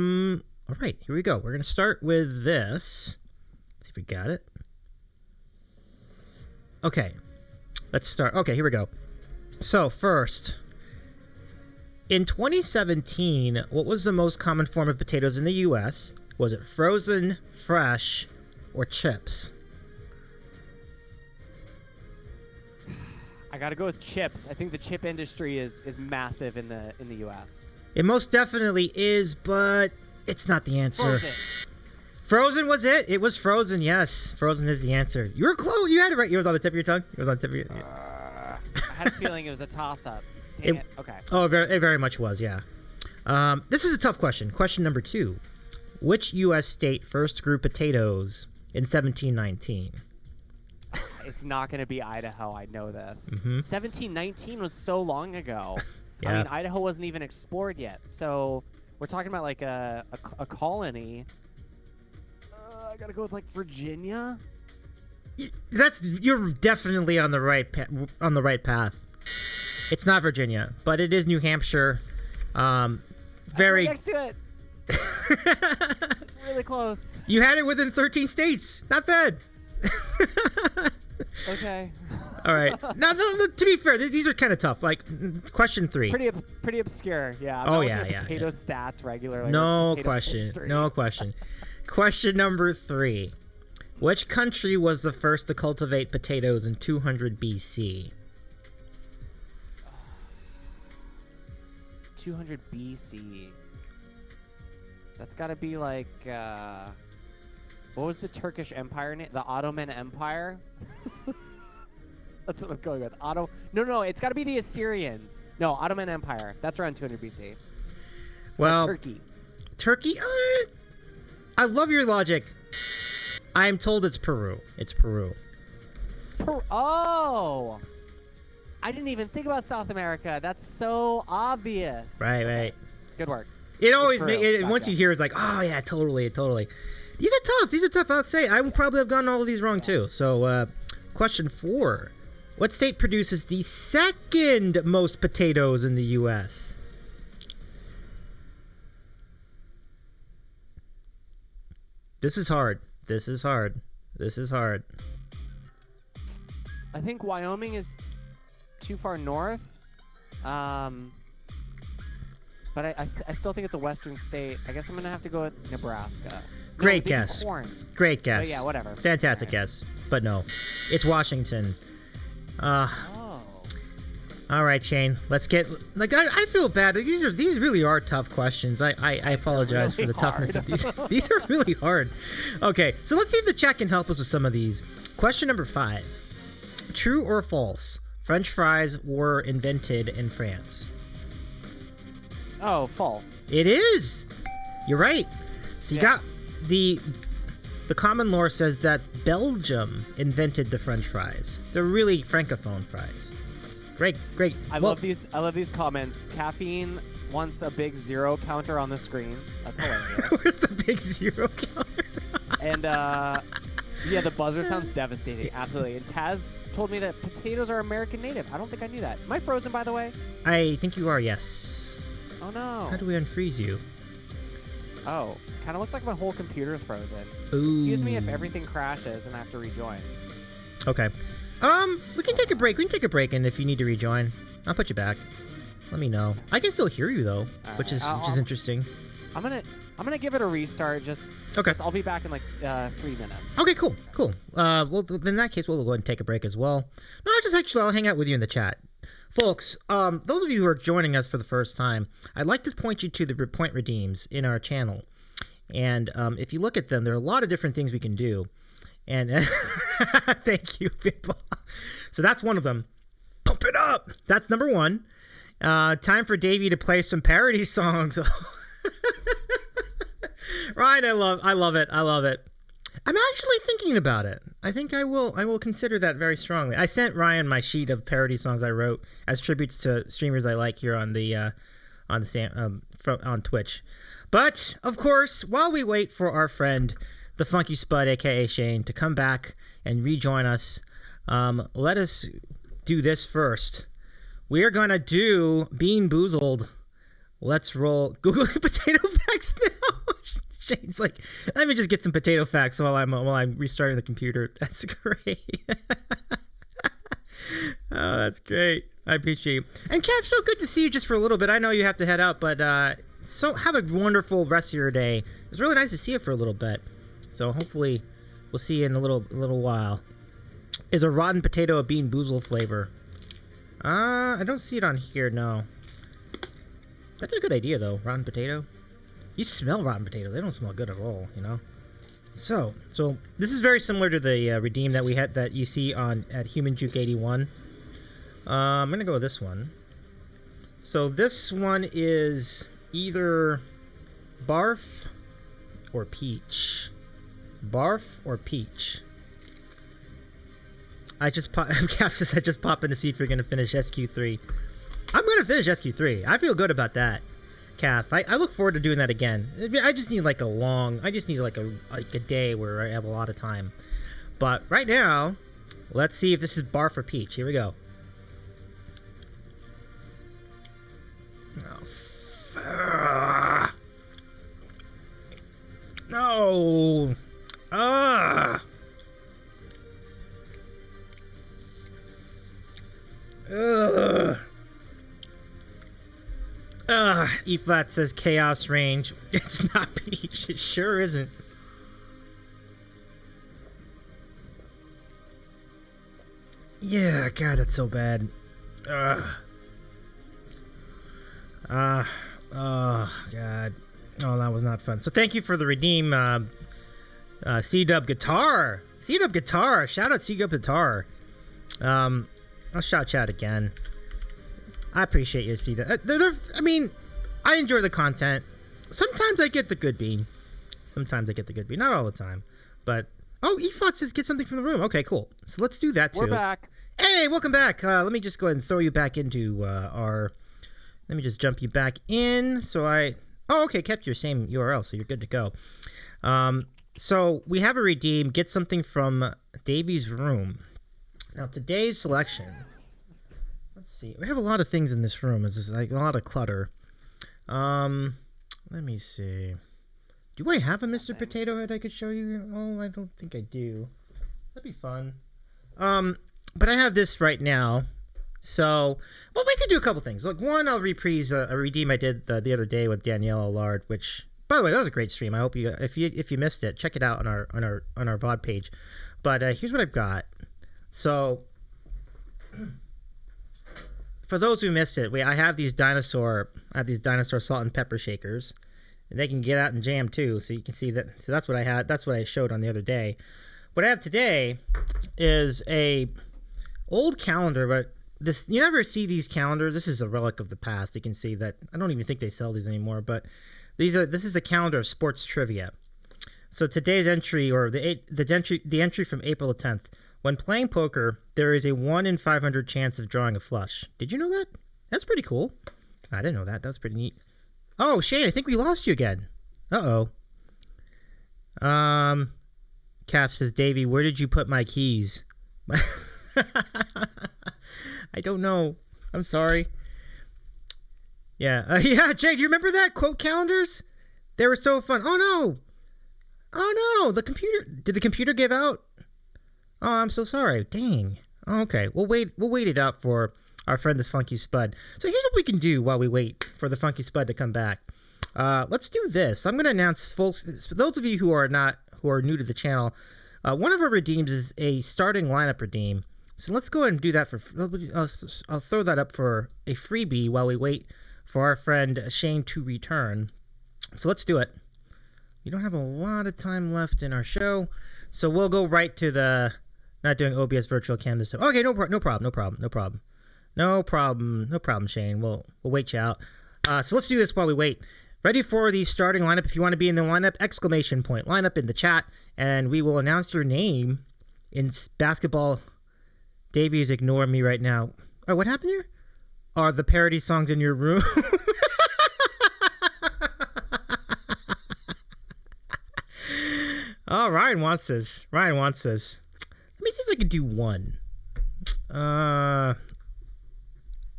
right, here we go. We're gonna start with this. See if we got it. Okay, let's start. Okay, here we go. So first, in 2017, what was the most common form of potatoes in the U.S.? Was it frozen, fresh, or chips? I gotta go with chips. I think the chip industry is massive in the U.S. It most definitely is, but it's not the answer. Frozen. Frozen was it? It was frozen. Yes, frozen is the answer. You were close. You had it right. It was on the tip of your tongue. It was on the tip of your. I had a feeling it was a toss-up. Dang it. Okay. Oh, it very much was. Yeah. This is a tough question. Question number 2: which U.S. state first grew potatoes in 1719? It's not going to be Idaho. I know this. 1719 Mm-hmm. was so long ago. Yeah. I mean, Idaho wasn't even explored yet. So we're talking about like a colony. I got to go with like Virginia. You're definitely on the right path. It's not Virginia, but it is New Hampshire. That's right next to it. It's really close. You had it within 13 states. Not bad. Okay. All right. Now, to be fair, these are kind of tough. Like, question 3. Pretty obscure. Yeah. I'm yeah. Potato stats regularly. No question. No question. Question number 3. Which country was the first to cultivate potatoes in 200 BC? 200 BC. That's got to be like. What was the Turkish Empire name? The Ottoman Empire? That's what I'm going with. No, it's got to be the Assyrians. No, Ottoman Empire. That's around 200 BC. Well, like Turkey. Turkey? I love your logic. I am told it's Peru. It's Peru. Oh! I didn't even think about South America. That's so obvious. Right. Good work. It always makes gotcha. Once you hear it's like, oh yeah, totally. These are tough. I'll say I would probably have gotten all of these wrong too. So, question 4: what state produces the second most potatoes in the U.S.? This is hard. I think Wyoming is too far north. But I still think it's a western state. I guess I'm gonna have to go with Nebraska. Great guess. Corn. Great guess. But yeah, whatever. Fantastic guess. But no, it's Washington. All right, Shane. Let's get I feel bad. These really are tough questions. I apologize really for the toughness of these. These are really hard. Okay, so let's see if the chat can help us with some of these. Question number 5: true or false? French fries were invented in France. Oh, false. It is. You're right. So you got the common lore says that Belgium invented the French fries. They're really francophone fries. Great. I love these comments. Caffeine wants a big 0 counter on the screen. That's hilarious. Where's the big 0 counter? And Yeah, the buzzer sounds devastating. Absolutely. And Taz told me that potatoes are American native. I don't think I knew that. Am I frozen, by the way? I think you are, yes. Oh, no. How do we unfreeze you? Oh, kind of looks like my whole computer's frozen. Ooh. Excuse me if everything crashes and I have to rejoin. Okay. We can take a break. We can take a break, and if you need to rejoin, I'll put you back. Let me know. I can still hear you though, which is interesting. I'm gonna give it a restart. Okay. I'll be back in like 3 minutes. Okay, cool. Well, in that case, we'll go ahead and take a break as well. No, I'll hang out with you in the chat. Folks, those of you who are joining us for the first time, I'd like to point you to the point redeems in our channel. And if you look at them, there are a lot of different things we can do. And thank you, people. So that's one of them. Pump it up. That's number one. Time for Davey to play some parody songs. Ryan, I love it. I'm actually thinking about it. I think I will consider that very strongly. I sent Ryan my sheet of parody songs I wrote as tributes to streamers I like here on on Twitch. But of course, while we wait for our friend, the Funky Spud, aka Shane, to come back and rejoin us, let us do this first. We are gonna do Being Boozled. Let's roll Google potato facts now. Shane's like, let me just get some potato facts while I'm restarting the computer. That's great. Oh, that's great. I appreciate you. And Kev, so good to see you just for a little bit. I know you have to head out, but so have a wonderful rest of your day. It was really nice to see you for a little bit. So hopefully we'll see you in a little while. Is a rotten potato a Bean Boozled flavor? I don't see it on here, no. That'd be a good idea, though. Rotten potato. You smell rotten potatoes. They don't smell good at all, you know? So this is very similar to the redeem that we had that you see at Human Juke 81. I'm going to go with this one. So this one is either barf or peach. Barf or peach. Cap says I just pop in to see if you're going to finish SQ3. I'm going to finish SQ3. I feel good about that, Calf. I look forward to doing that again. I just need like a day where I have a lot of time. But right now, let's see if this is barf or peach. Here we go. No. E-flat says chaos range. It's not peach. It sure isn't. Yeah, God, that's so bad. Oh, God. Oh, that was not fun. So thank you for the redeem, C-Dub Guitar. C-Dub Guitar. Shout out C-Dub Guitar. I'll shout chat again. I appreciate you, C-Dub. I mean, I enjoy the content. Sometimes I get the good bean. Not all the time. But, E-Fox says get something from the room. Okay, cool. So let's do that, too. We're back. Hey, welcome back. Let me just go ahead and throw you back into let me just jump you back in. Okay, kept your same URL, so you're good to go. So we have a redeem. Get something from Davey's room. Now, today's selection. Let's see. We have a lot of things in this room. It's just like a lot of clutter. Let me see. Do I have a Mr. Potato Head I could show you? Oh, I don't think I do. That'd be fun. But I have this right now. So, well, we could do a couple things. Like, one, I'll reprise a redeem I did the other day with Danielle Allard, which, by the way, that was a great stream. I hope you, if you missed it, check it out on our VOD page. But here's what I've got. So, for those who missed it, I have these dinosaur salt and pepper shakers, and they can get out and jam too. So you can see that. So that's what I had. That's what I showed on the other day. What I have today is a old calendar, but you never see these calendars. This is a relic of the past. You can see that I don't even think they sell these anymore. But this is a calendar of sports trivia. So today's entry, or the entry from April 10th. When playing poker, there is a 1 in 500 chance of drawing a flush. Did you know that? That's pretty cool. I didn't know that. That's pretty neat. Oh, Shane, I think we lost you again. Uh-oh. Calf says, Davey, where did you put my keys? I don't know. I'm sorry. Yeah. Yeah, Jay, do you remember that? Quote calendars? They were so fun. Oh, no. Oh, no. Did the computer give out? Oh, I'm so sorry. Dang. Oh, okay. We'll wait it out for our friend, this Funky Spud. So here's what we can do while we wait for the Funky Spud to come back. Let's do this. I'm going to announce, folks, for those of you who are new to the channel, one of our redeems is a starting lineup redeem. So let's go ahead and do that I'll throw that up for a freebie while we wait for our friend Shane to return. So let's do it. We don't have a lot of time left in our show, so we'll go right to the not doing OBS virtual canvas. Okay, no problem, Shane. We'll wait you out. So let's do this while we wait. Ready for the starting lineup. If you want to be in the lineup, exclamation point, lineup in the chat, and we will announce your name in basketball. Davey is ignoring me right now. Oh, what happened here? Are the parody songs in your room? Oh, Ryan wants this. Let me see if I can do one. I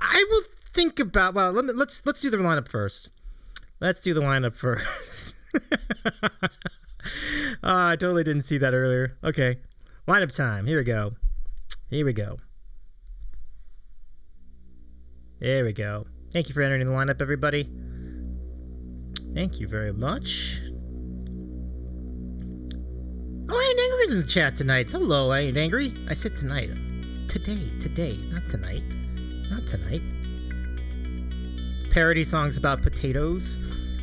will think about. Well, let's do the lineup first. Oh, I totally didn't see that earlier. Okay, lineup time. Here we go. There we go. Thank you for entering the lineup, everybody. Thank you very much. Oh, I Ain't Angry's in the chat tonight. Hello, I Ain't Angry. I said tonight. Today, not tonight. Parody songs about potatoes.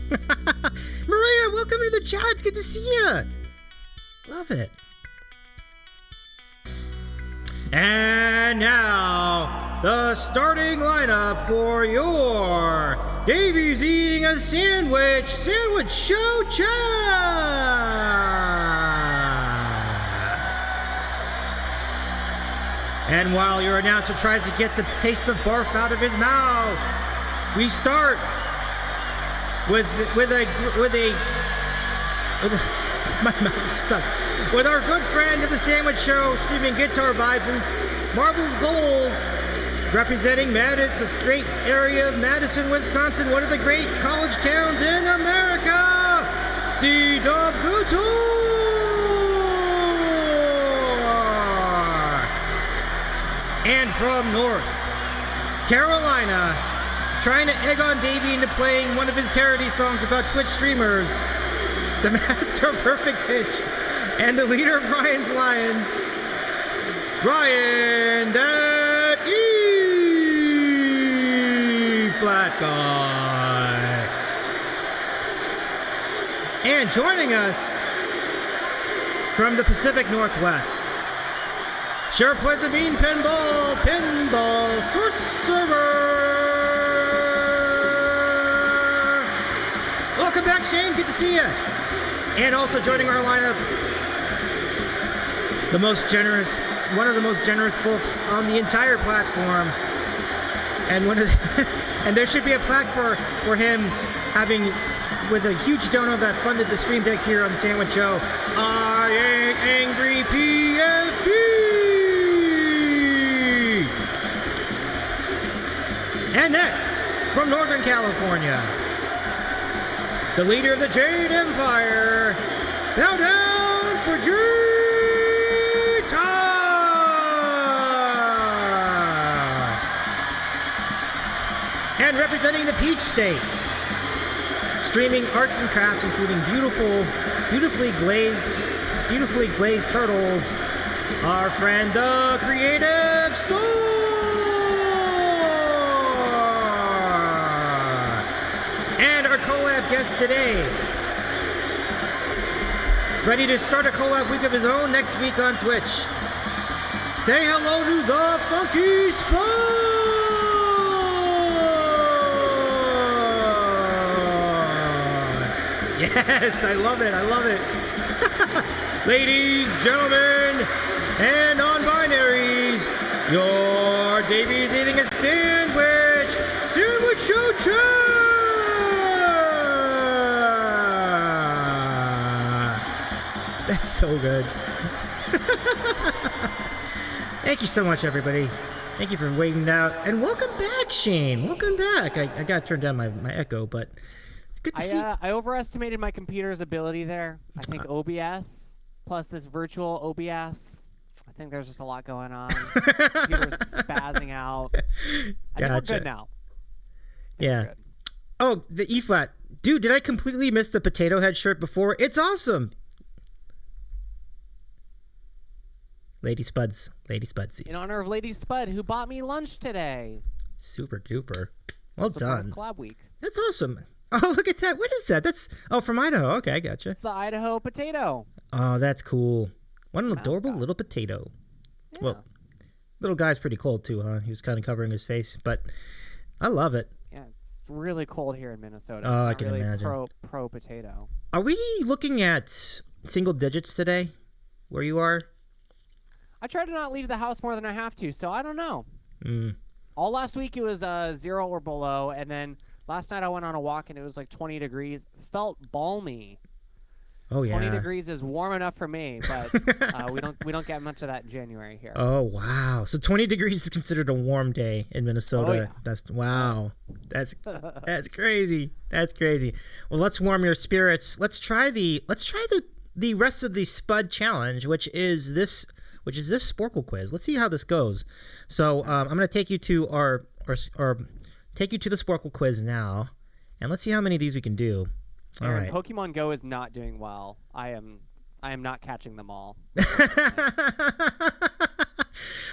Maria, welcome to the chat. It's good to see you. Love it. And now, the starting lineup for your Davey's Eating a Sandwich Show Chat! And while your announcer tries to get the taste of barf out of his mouth, we start with my mouth stuck. With our good friend of the Sandwich Show, streaming guitar vibes and marbles goals, representing the great area of Madison, Wisconsin, one of the great college towns in America, C-Dub Guitar! And from North Carolina, trying to egg on Davey into playing one of his parody songs about Twitch streamers, the master of perfect pitch, and the leader of Ryan's Lions, Ryan that E-flat guy. And joining us from the Pacific Northwest, Sure Pleasant Bean Pinball Sorcerer. Welcome back, Shane. Good to see you. And also joining our lineup, one of the most generous folks on the entire platform, and and there should be a plaque for him having, with a huge donor that funded the stream deck here on the Sandwich Show. I Ain't Angry PFP. And next, from Northern California, the leader of the Jade Empire, bow down for Jita! And representing the Peach State, streaming arts and crafts, including beautifully glazed turtles, our friend the Creative Store! And our collab guest today, ready to start a collab week of his own next week on Twitch. Say hello to the Funky Spud! Yes, I love it. Ladies, gentlemen, and non-binaries, your Davey's Eating a Sandwich Show Chat! That's so good. Thank you so much, everybody. Thank you for waiting out. And welcome back, Shane. Welcome back. I got to turn down my echo, but it's good to see. I overestimated my computer's ability there. I think OBS plus this virtual OBS. I think there's just a lot going on. Computer's spazzing out. I think we're good now. Yeah. Oh, the E flat. Dude, did I completely miss the potato head shirt before? It's awesome. Lady Spuds. In honor of Lady Spud, who bought me lunch today. Super duper. Well done. Collab week. That's awesome. Oh, look at that. What is that? That's from Idaho. Okay, I gotcha. It's the Idaho potato. Oh, that's cool. What an adorable little potato. Yeah. Well, little guy's pretty cold too, huh? He was kind of covering his face, but I love it. Yeah, it's really cold here in Minnesota. Oh, it's I can really imagine. Pro potato. Are we looking at single digits today where you are? I try to not leave the house more than I have to, so I don't know. Mm. All last week it was 0 or below, and then last night I went on a walk and it was like 20 degrees. Felt balmy. Oh yeah. 20 degrees is warm enough for me, but we don't get much of that in January here. Oh wow. So 20 degrees is considered a warm day in Minnesota. Oh, yeah. That's crazy. That's crazy. Well, let's warm your spirits. Let's try the rest of the Spud challenge, which is this Sporkle quiz. Let's see how this goes. So I'm going to take you to take you to the Sporkle quiz now, and let's see how many of these we can do. All right. Pokemon Go is not doing well. I am not catching them all.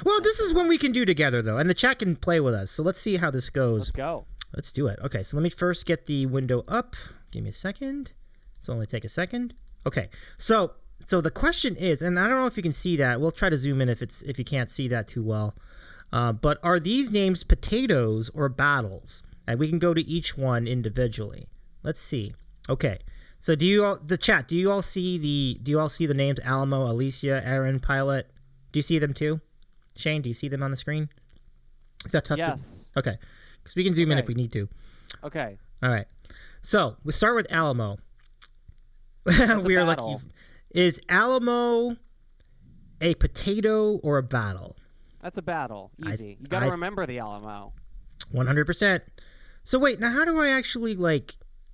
Well, this is one we can do together, though, and the chat can play with us. So let's see how this goes. Let's go. Let's do it. Okay, so let me first get the window up. Give me a second. It's only take a second. Okay, so the question is, and I don't know if you can see that. We'll try to zoom in if you can't see that too well. But are these names potatoes or battles? And we can go to each one individually. Let's see. Okay, so do you all see the names Alamo, Alicia, Aaron, Pilot? Do you see them too? Shane, do you see them on the screen? Is that tough? Yes. Okay, because we can zoom in if we need to. Okay. All right. So we start with Alamo. We are lucky. Is Alamo a potato or a battle? That's a battle. Easy. You got to remember the Alamo. 100%. So wait, now how do I actually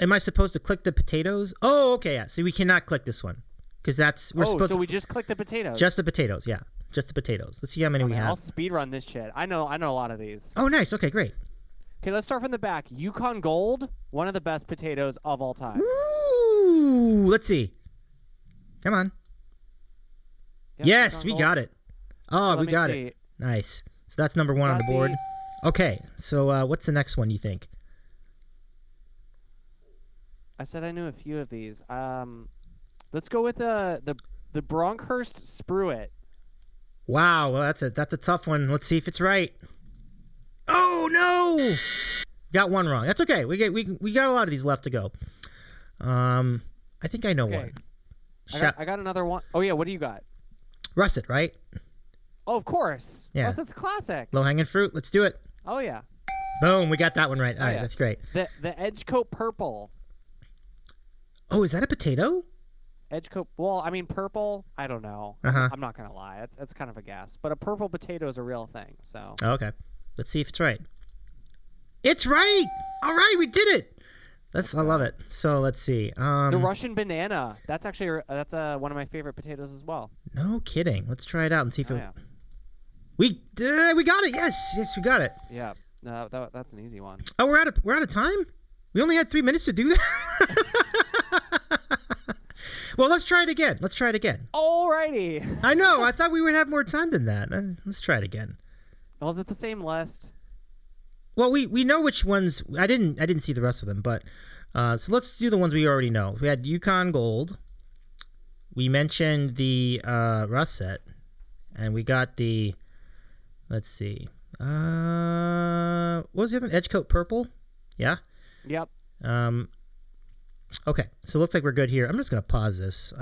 am I supposed to click the potatoes? Oh, okay, yeah. So we cannot click this one because so we just click the potatoes. Just the potatoes, yeah. Just the potatoes. Let's see how many we have. I'll speed run this shit. I know a lot of these. Oh, nice. Okay, great. Okay, let's start from the back. Yukon Gold, one of the best potatoes of all time. Ooh, let's see. Come on. Yep, yes, we got it. Oh, so we got it. Nice. So that's number one on the board. Okay, so what's the next one you think? I said I knew a few of these. Let's go with the Bronkhurst Spruit. Wow, well that's a tough one. Let's see if it's right. Oh no! Got one wrong. That's okay. We got a lot of these left to go. I think I know one. I got another one. Oh yeah, what do you got? Russet, right? Oh, of course. Yeah. Russet's a classic. Low hanging fruit. Let's do it. Oh yeah. Boom, we got that one right. All right, that's great. The Edgecoat Purple. Oh, is that a potato? Edgecoat. Well, I mean purple. I don't know. I'm not gonna lie. It's kind of a guess, but a purple potato is a real thing. So. Oh, okay. Let's see if it's right. It's right. All right, we did it. I love it. So let's see. The Russian banana. That's actually one of my favorite potatoes as well. No kidding. Let's try it out and see if we got it. Yes, we got it. Yeah. No, that's an easy one. Oh, we're out of time. We only had 3 minutes to do that. Well, let's try it again. Alrighty. I know. I thought we would have more time than that. Let's try it again. Well, is it the same list? Well, we know which ones. I didn't see the rest of them, but so let's do the ones we already know. We had Yukon Gold. We mentioned the Russet, and we got the. Let's see. What was the other one? Edgecoat Purple? Yeah. Yep. Okay, so it looks like we're good here. I'm just gonna pause this.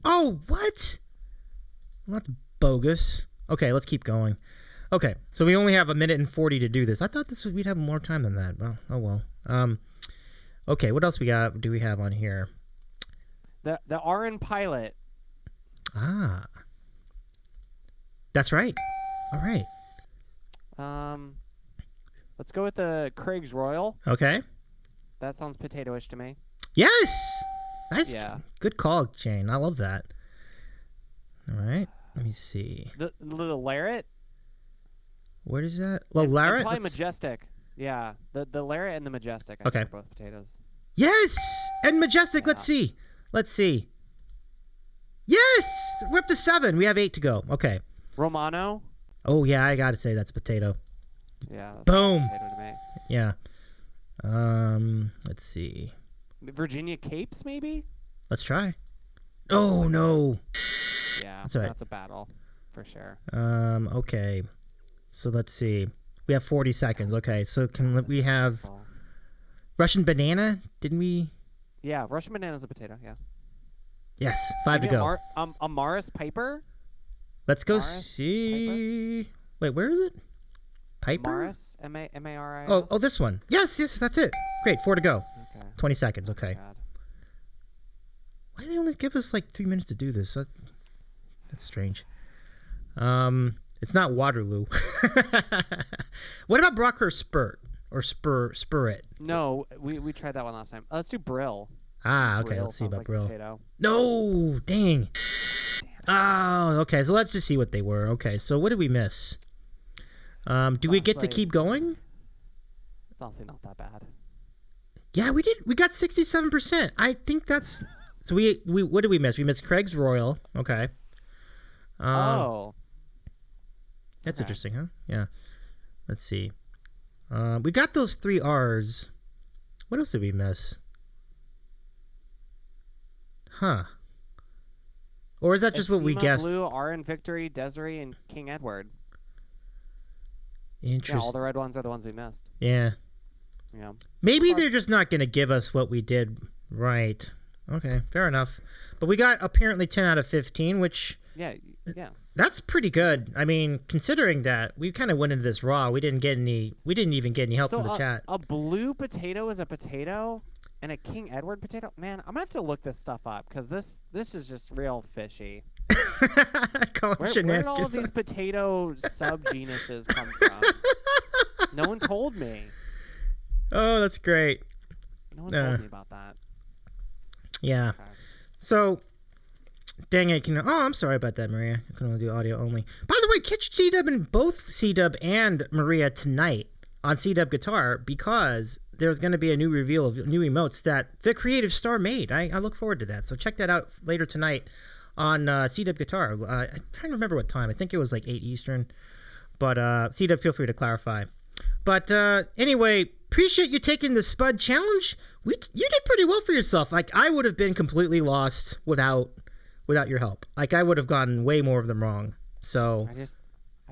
Oh, what? Well, that's bogus. Okay, let's keep going. Okay, so we only have 1:40 minutes to do this. I thought we'd have more time than that. Well, oh well. Okay, what else do we have on here? The RN Pilot. Ah, That's right. All right. Let's go with the Craig's Royal. Okay. That sounds potato-ish to me. Yes. Nice. Yeah. Good call, Shane. I love that. All right. Let me see. The Lariat. What is that? Well, and Lariat. probably Majestic. Yeah. The Lariat and the Majestic. I think are both potatoes. Yes. And Majestic. Yeah. Let's see. Yes. We're up to 7. We have 8 to go. Okay. Romano. Oh yeah, I gotta say that's potato. Yeah. That's Boom. Potato to me. Yeah. Let's see. Virginia Capes, maybe? Let's try. Oh, no. Yeah, that's, right. That's a battle, for sure. Okay. So let's see. We have 40 seconds. Okay, so we have Russian banana? Didn't we? Yeah, Russian banana's a potato, yeah. Yes, 5 to go. A Morris Piper? Let's go see. Piper? Wait, where is it? Piper? Morris? M-A-R-I-S? Oh, this one. Yes, that's it. Great, 4 to go. Okay. 20 seconds, okay. God. Why do they only give us like 3 minutes to do this? That's strange. It's not Waterloo. What about Brockhurst Spurt or Spurrit? No, we tried that one last time. Let's do Brill. Ah, okay. Brill Let's see about like Brill. Potato. No, dang. Oh, okay. So let's just see what they were. Okay, so what did we miss? Do we get to keep going? It's honestly not that bad. Yeah, we did. We got 67%. I think that's. So we what did we miss? We missed Craig's Royal. Okay. That's interesting, huh? Yeah. Let's see. We got those 3 R's. What else did we miss? Huh. Or is that just what we guessed? Blue, R in Victory, Desiree, and King Edward. Interesting. Yeah, all the red ones are the ones we missed. Yeah. Yeah. Maybe they're just not going to give us what we did right. Okay, fair enough. But we got apparently 10 out of 15, which... Yeah. That's pretty good. I mean, considering that we kind of went into this raw, we didn't even get any help from the chat. A blue potato is a potato, and a King Edward potato. Man, I'm gonna have to look this stuff up because this is just real fishy. Where did all of these potato subgenuses come from? No one told me. Oh, that's great. No one told me about that. Yeah. Okay. So. Dang it! I'm sorry about that, Maria. I can only do audio only. By the way, catch C-Dub and both C-Dub and Maria tonight on C-Dub Guitar because there's going to be a new reveal of new emotes that the Creative Star made. I look forward to that. So check that out later tonight on C-Dub Guitar. I'm trying to remember what time. I think it was like 8 Eastern. But C-Dub, feel free to clarify. But anyway, appreciate you taking the Spud challenge. You did pretty well for yourself. Like I would have been completely lost without your help. Like I would have gotten way more of them wrong. So I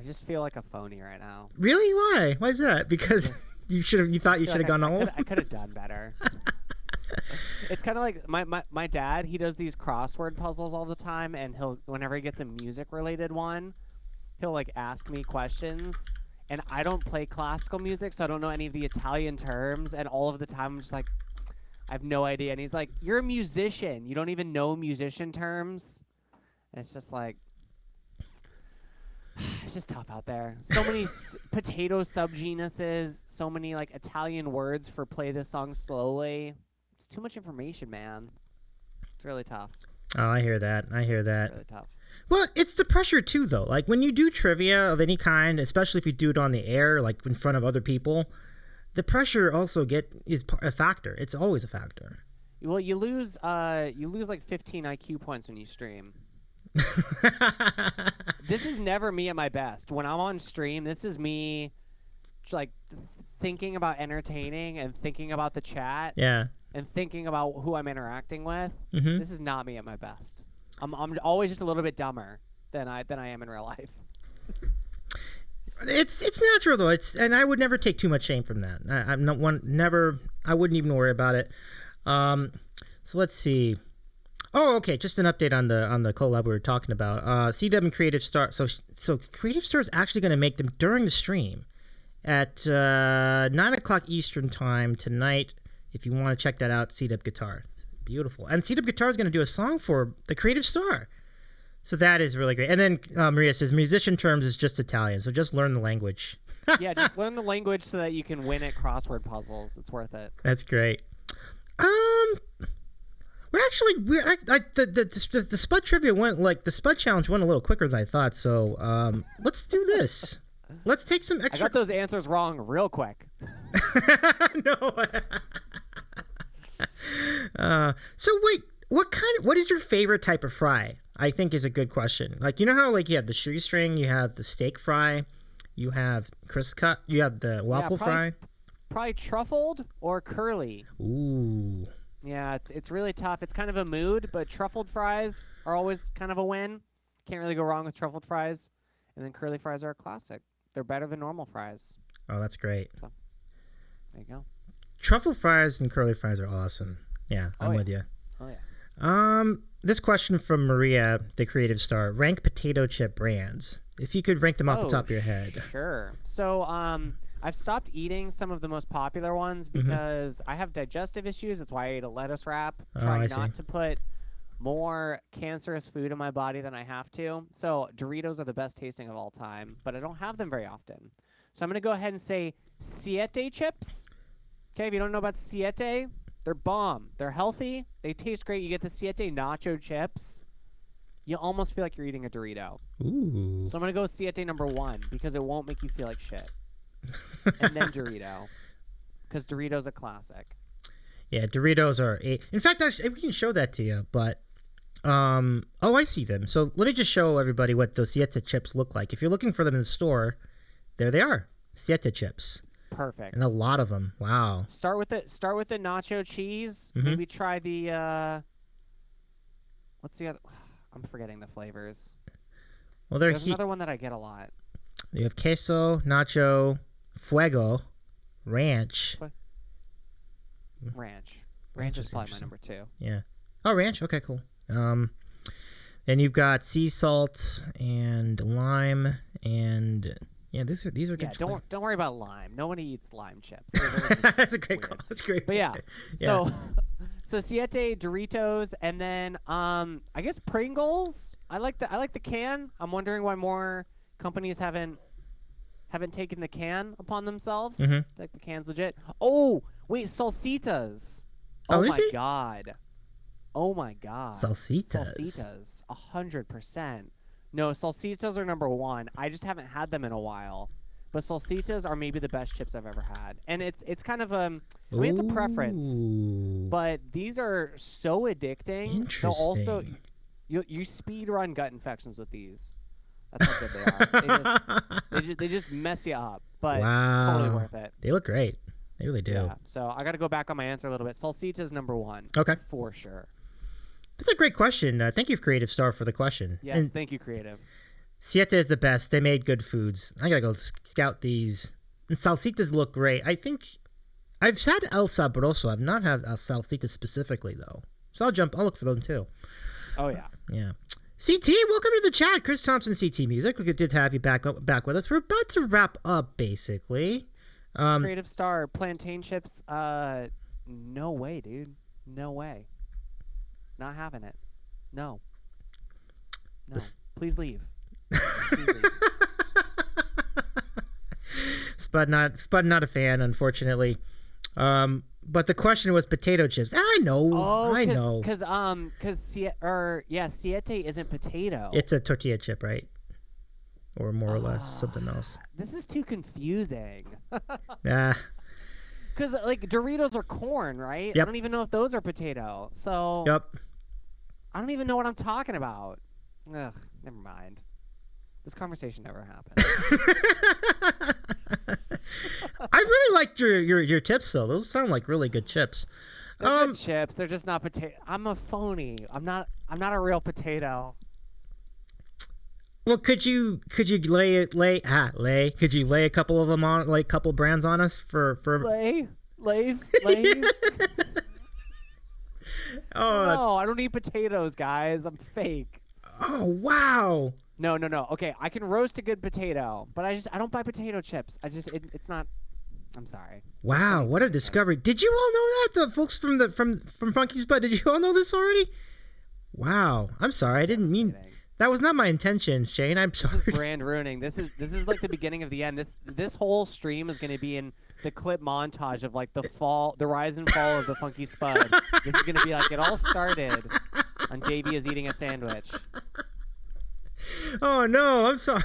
just feel like a phony right now. Really? Why? Why is that? Because you thought you should have gone home? I could have done better. It's kind of like my dad, he does these crossword puzzles all the time, and whenever he gets a music related one, he'll like ask me questions, and I don't play classical music, so I don't know any of the Italian terms, and all of the time I'm just like, I have no idea. And he's like, you're a musician. You don't even know musician terms. And it's just like, it's just tough out there. So many potato subgenuses, so many like Italian words for play this song slowly. It's too much information, man. It's really tough. Oh, I hear that. It's really tough. Well, it's the pressure too, though. Like when you do trivia of any kind, especially if you do it on the air, like in front of other people, the pressure also is a factor. It's always a factor. Well, you lose like 15 IQ points when you stream. This is never me at my best. When I'm on stream, this is me like thinking about entertaining and thinking about the chat. Yeah. And thinking about who I'm interacting with. Mm-hmm. This is not me at my best. I'm always just a little bit dumber than I am in real life. It's natural though. And I would never take too much shame from that. I'm not one. Never. I wouldn't even worry about it. So let's see. Oh, okay. Just an update on the collab we were talking about. CW and Creative Star. So Creative Star is actually going to make them during the stream at 9:00 Eastern time tonight. If you want to check that out, CW Guitar. Beautiful. And CW Guitar is going to do a song for the Creative Star. So that is really great. And then Maria says musician terms is just Italian, so just learn the language. Yeah, just learn the language so that you can win at crossword puzzles. It's worth it. That's great. The Spud Trivia went the Spud Challenge went a little quicker than I thought. So let's do this. Let's take some extra. I got those answers wrong real quick. No. So wait, what is your favorite type of fry? I think is a good question. Like, you know how like you have the shoestring, you have the steak fry, you have crisp cut, you have the waffle fry. Probably truffled or curly. Ooh. Yeah, it's really tough. It's kind of a mood, but truffled fries are always kind of a win. Can't really go wrong with truffled fries. And then curly fries are a classic. They're better than normal fries. Oh, that's great. So, there you go. Truffle fries and curly fries are awesome. Yeah, I'm with you. Oh, yeah. This question from Maria, the creative star. Rank potato chip brands. If you could rank them off the top of your head. Sure. So, I've stopped eating some of the most popular ones because I have digestive issues. That's why I ate a lettuce wrap. Trying not to put more cancerous food in my body than I have to. So Doritos are the best tasting of all time, but I don't have them very often. So I'm going to go ahead and say Siete chips. Okay, if you don't know about Siete, they're bomb. They're healthy. They taste great. You get the Siete nacho chips. You almost feel like you're eating a Dorito. Ooh. So I'm going to go with Siete number 1 because it won't make you feel like shit. And then Dorito, because Doritos a classic. Yeah, Doritos are in fact, actually, we can show that to you, but I see them. So let me just show everybody what those Siete chips look like. If you're looking for them in the store, there they are, Siete chips. Perfect. And a lot of them. Wow. Start with the nacho cheese. Maybe try the what's the other? I'm forgetting the flavors. Well, there's another one that I get a lot. You have queso, nacho, fuego, ranch. Ranch is probably my number 2. Yeah. Oh, ranch. Okay, cool. Then you've got sea salt and lime, and yeah, these are good. Yeah, don't worry about lime. Nobody eats lime chips. That's a great call. That's great. But yeah. So Siete, Doritos, and then I guess Pringles. I like the can. I'm wondering why more companies haven't taken the can upon themselves. Like the can's legit. Oh, wait, Salsitas. Oh my god. Oh my god. Salsitas. 100%. No, Salsitas are number 1. I just haven't had them in a while. But Salsitas are maybe the best chips I've ever had. And it's kind of I mean, it's a preference. But these are so addicting. Interesting. They'll also you speed run gut infections with these. That's how good they are. They just mess you up. But totally worth it. They look great. They really do. Yeah. So I got to go back on my answer a little bit. Salsitas number 1. Okay. For sure. That's a great question. Thank you, Creative Star, for the question. Yes, thank you, Creative. Siete is the best. They made good foods. I gotta go scout these. And Salsitas look great. I think I've had El Sabroso. I've not had El Salsitas specifically, though. So I'll look for them, too. Oh, yeah. Yeah. CT, welcome to the chat. Chris Thompson, CT Music. We did have you back with us. We're about to wrap up, basically. Creative Star, plantain chips. No way, dude. No way. Not having it. No. Please leave. Please leave. Spud not a fan, unfortunately. But the question was potato chips. I know. Oh, I know. Because Siete isn't potato. It's a tortilla chip, right? Or more or less something else. This is too confusing. Yeah. Because like Doritos are corn, right? Yep. I don't even know if those are potato. So. Yep. I don't even know what I'm talking about. Ugh, never mind. This conversation never happened. I really liked your tips though. Those sound like really good chips. They're good chips. They're just not potato. I'm a phony. I'm not a real potato. Well, could you lay could you lay a couple of them on, like couple brands on us for Lays? Oh, no, I don't eat potatoes, guys. I'm fake. Oh, wow. No. Okay, I can roast a good potato, but I don't buy potato chips. It's not. I'm sorry. Wow, what a discovery! Did you all know that? The folks from Funky Spud, did you all know this already? Wow, I'm sorry. I didn't mean. That was not my intention, Shane. I'm sorry. This is brand ruining. This is like the beginning of the end. This whole stream is going to be in the clip montage of like the rise and fall of the Funky Spud. This is going to be like it all started when Davey is eating a sandwich. Oh no, I'm sorry.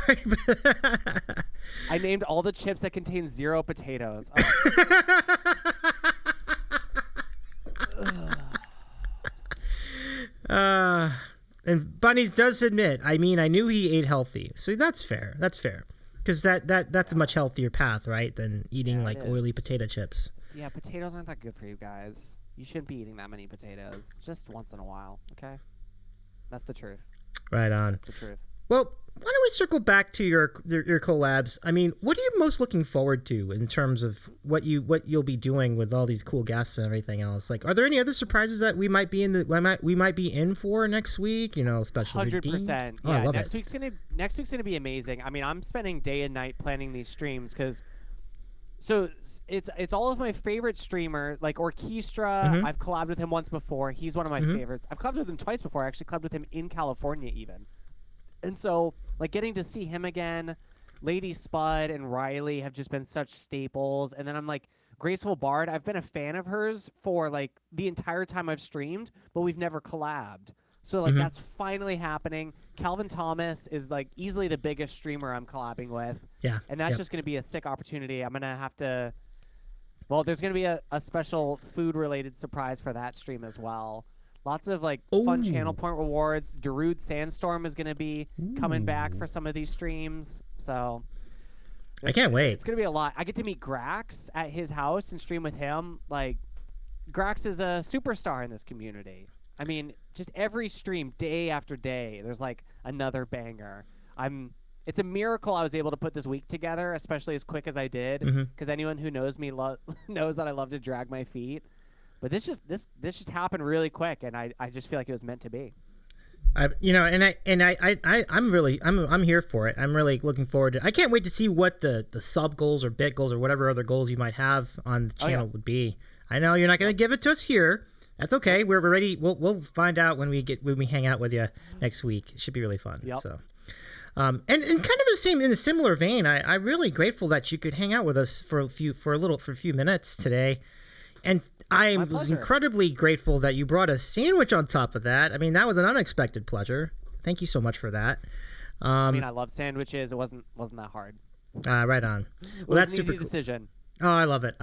I named all the chips that contain 0 potatoes. And Bunnies does admit, I mean, I knew he ate healthy, so that's fair. That's fair, because that's a much healthier path, right, than eating like oily potato chips. Yeah, potatoes aren't that good for you guys. You shouldn't be eating that many potatoes. Just once in a while, okay? That's the truth. Right on. That's the truth. Well, why don't we circle back to your collabs? I mean, what are you most looking forward to in terms of what you'll be doing with all these cool guests and everything else? Like, are there any other surprises that we might be in for next week? You know, especially 100%. Oh, yeah, I love next it. week's gonna be amazing. I mean, I'm spending day and night planning these streams because. So it's all of my favorite streamer, like Orchestra. Mm-hmm. I've collabed with him once before. He's one of my favorites. I've collabed with him twice before. I actually collabed with him in California even. And so, like, getting to see him again, Lady Spud and Riley have just been such staples. And then I'm like, Graceful Bard, I've been a fan of hers for, like, the entire time I've streamed, but we've never collabed. So, like, that's finally happening. Calvin Thomas is, like, easily the biggest streamer I'm collabing with. Yeah. And that's just going to be a sick opportunity. I'm going to have to... Well, there's going to be a special food-related surprise for that stream as well. Lots of, like, fun channel point rewards. Darude Sandstorm is going to be coming back for some of these streams. So... I can't wait. It's going to be a lot. I get to meet Grax at his house and stream with him. Like, Grax is a superstar in this community. I mean, just every stream, day after day, there's, like, another banger. It's a miracle I was able to put this week together, especially as quick as I did, because anyone who knows me knows that I love to drag my feet. But this just happened really quick, and I just feel like it was meant to be. I'm here for it. I'm really looking forward to. I can't wait to see what the sub goals or bit goals or whatever other goals you might have on the channel would be. I know you're not going to give it to us here. That's okay. We're ready. We'll find out when we hang out with you next week. It should be really fun. Yep. So, and kind of the same in a similar vein. I'm really grateful that you could hang out with us for a few minutes today, and I was incredibly grateful that you brought a sandwich on top of that. I mean, that was an unexpected pleasure. Thank you so much for that. I mean, I love sandwiches. It wasn't that hard. Right on. Well, that's an easy decision. Oh, I love it.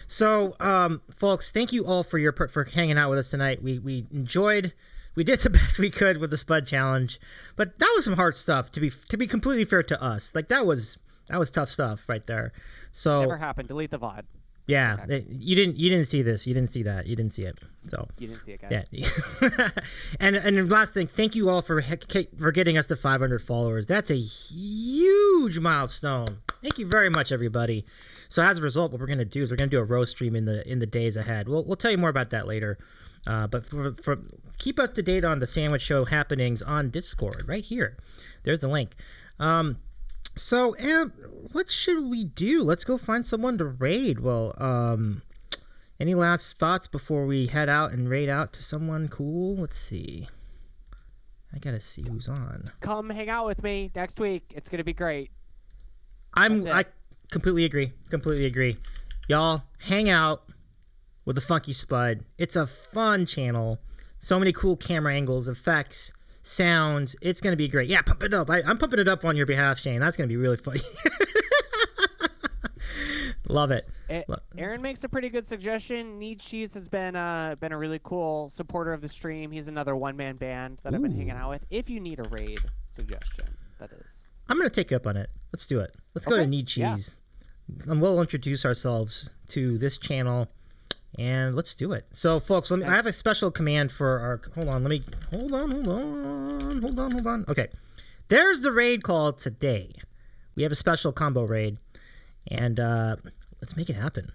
So, folks, thank you all for hanging out with us tonight. We enjoyed. We did the best we could with the Spud Challenge, but that was some hard stuff. To be completely fair to us, like that was tough stuff right there. So never happened. Delete the VOD. Yeah, okay. You didn't see this. You didn't see that. You didn't see it. So you didn't see it, guys. Yeah. and last thing, thank you all for getting us to 500 followers. That's a huge milestone. Thank you very much, everybody. So as a result, what we're gonna do is we're gonna do a roast stream in the days ahead. We'll tell you more about that later. But for keep up to date on the Sandwich Show happenings on Discord right here. There's the link. So, what should we do? Let's go find someone to raid. Well, any last thoughts before we head out and raid out to someone cool? Let's see. I gotta see who's on. Come hang out with me next week. It's gonna be great. I completely agree. Y'all hang out with the Funky Spud. It's a fun channel. So many cool camera angles, effects, sounds. It's going to be great. Yeah, pump it up. I'm pumping it up on your behalf, Shane. That's going to be really funny. Love it. Aaron makes a pretty good suggestion. Need Cheese has been a really cool supporter of the stream. He's another one-man band that I've been hanging out with. If you need a raid suggestion, that is. I'm going to take you up on it. Let's do it. Let's go to Need Cheese. Yeah. And we'll introduce ourselves to this channel. And let's do it. So, folks, I have a special command for our... Hold on. Okay. There's the raid call today. We have a special combo raid. And let's make it happen.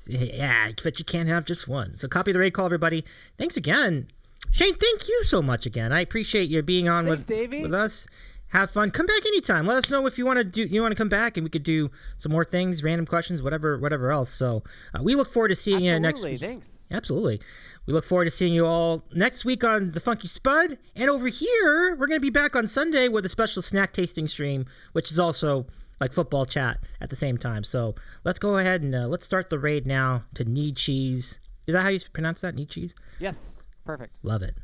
Yeah, but you can't have just one. So copy the raid call, everybody. Thanks again. Shane, thank you so much again. I appreciate you being on with us. Have fun. Come back anytime. Let us know if you want to come back, and we could do some more things, random questions, whatever else. So we look forward to seeing you next week. Thanks. Absolutely. We look forward to seeing you all next week on the Funky Spud. And over here, we're going to be back on Sunday with a special snack tasting stream, which is also like football chat at the same time. So let's go ahead and let's start the raid now to Need Cheese. Is that how you pronounce that? Need Cheese? Yes. Perfect. Love it.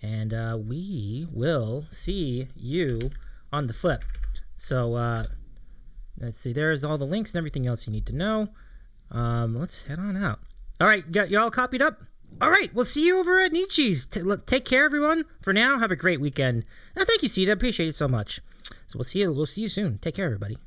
And we will see you on the flip. So let's see. There's all the links and everything else you need to know. Let's head on out. All right. Got you all copied up? All right. We'll see you over at Nietzsche's. Take care, everyone. For now, have a great weekend. Thank you, Cita. Appreciate it so much. So we'll see you soon. Take care, everybody.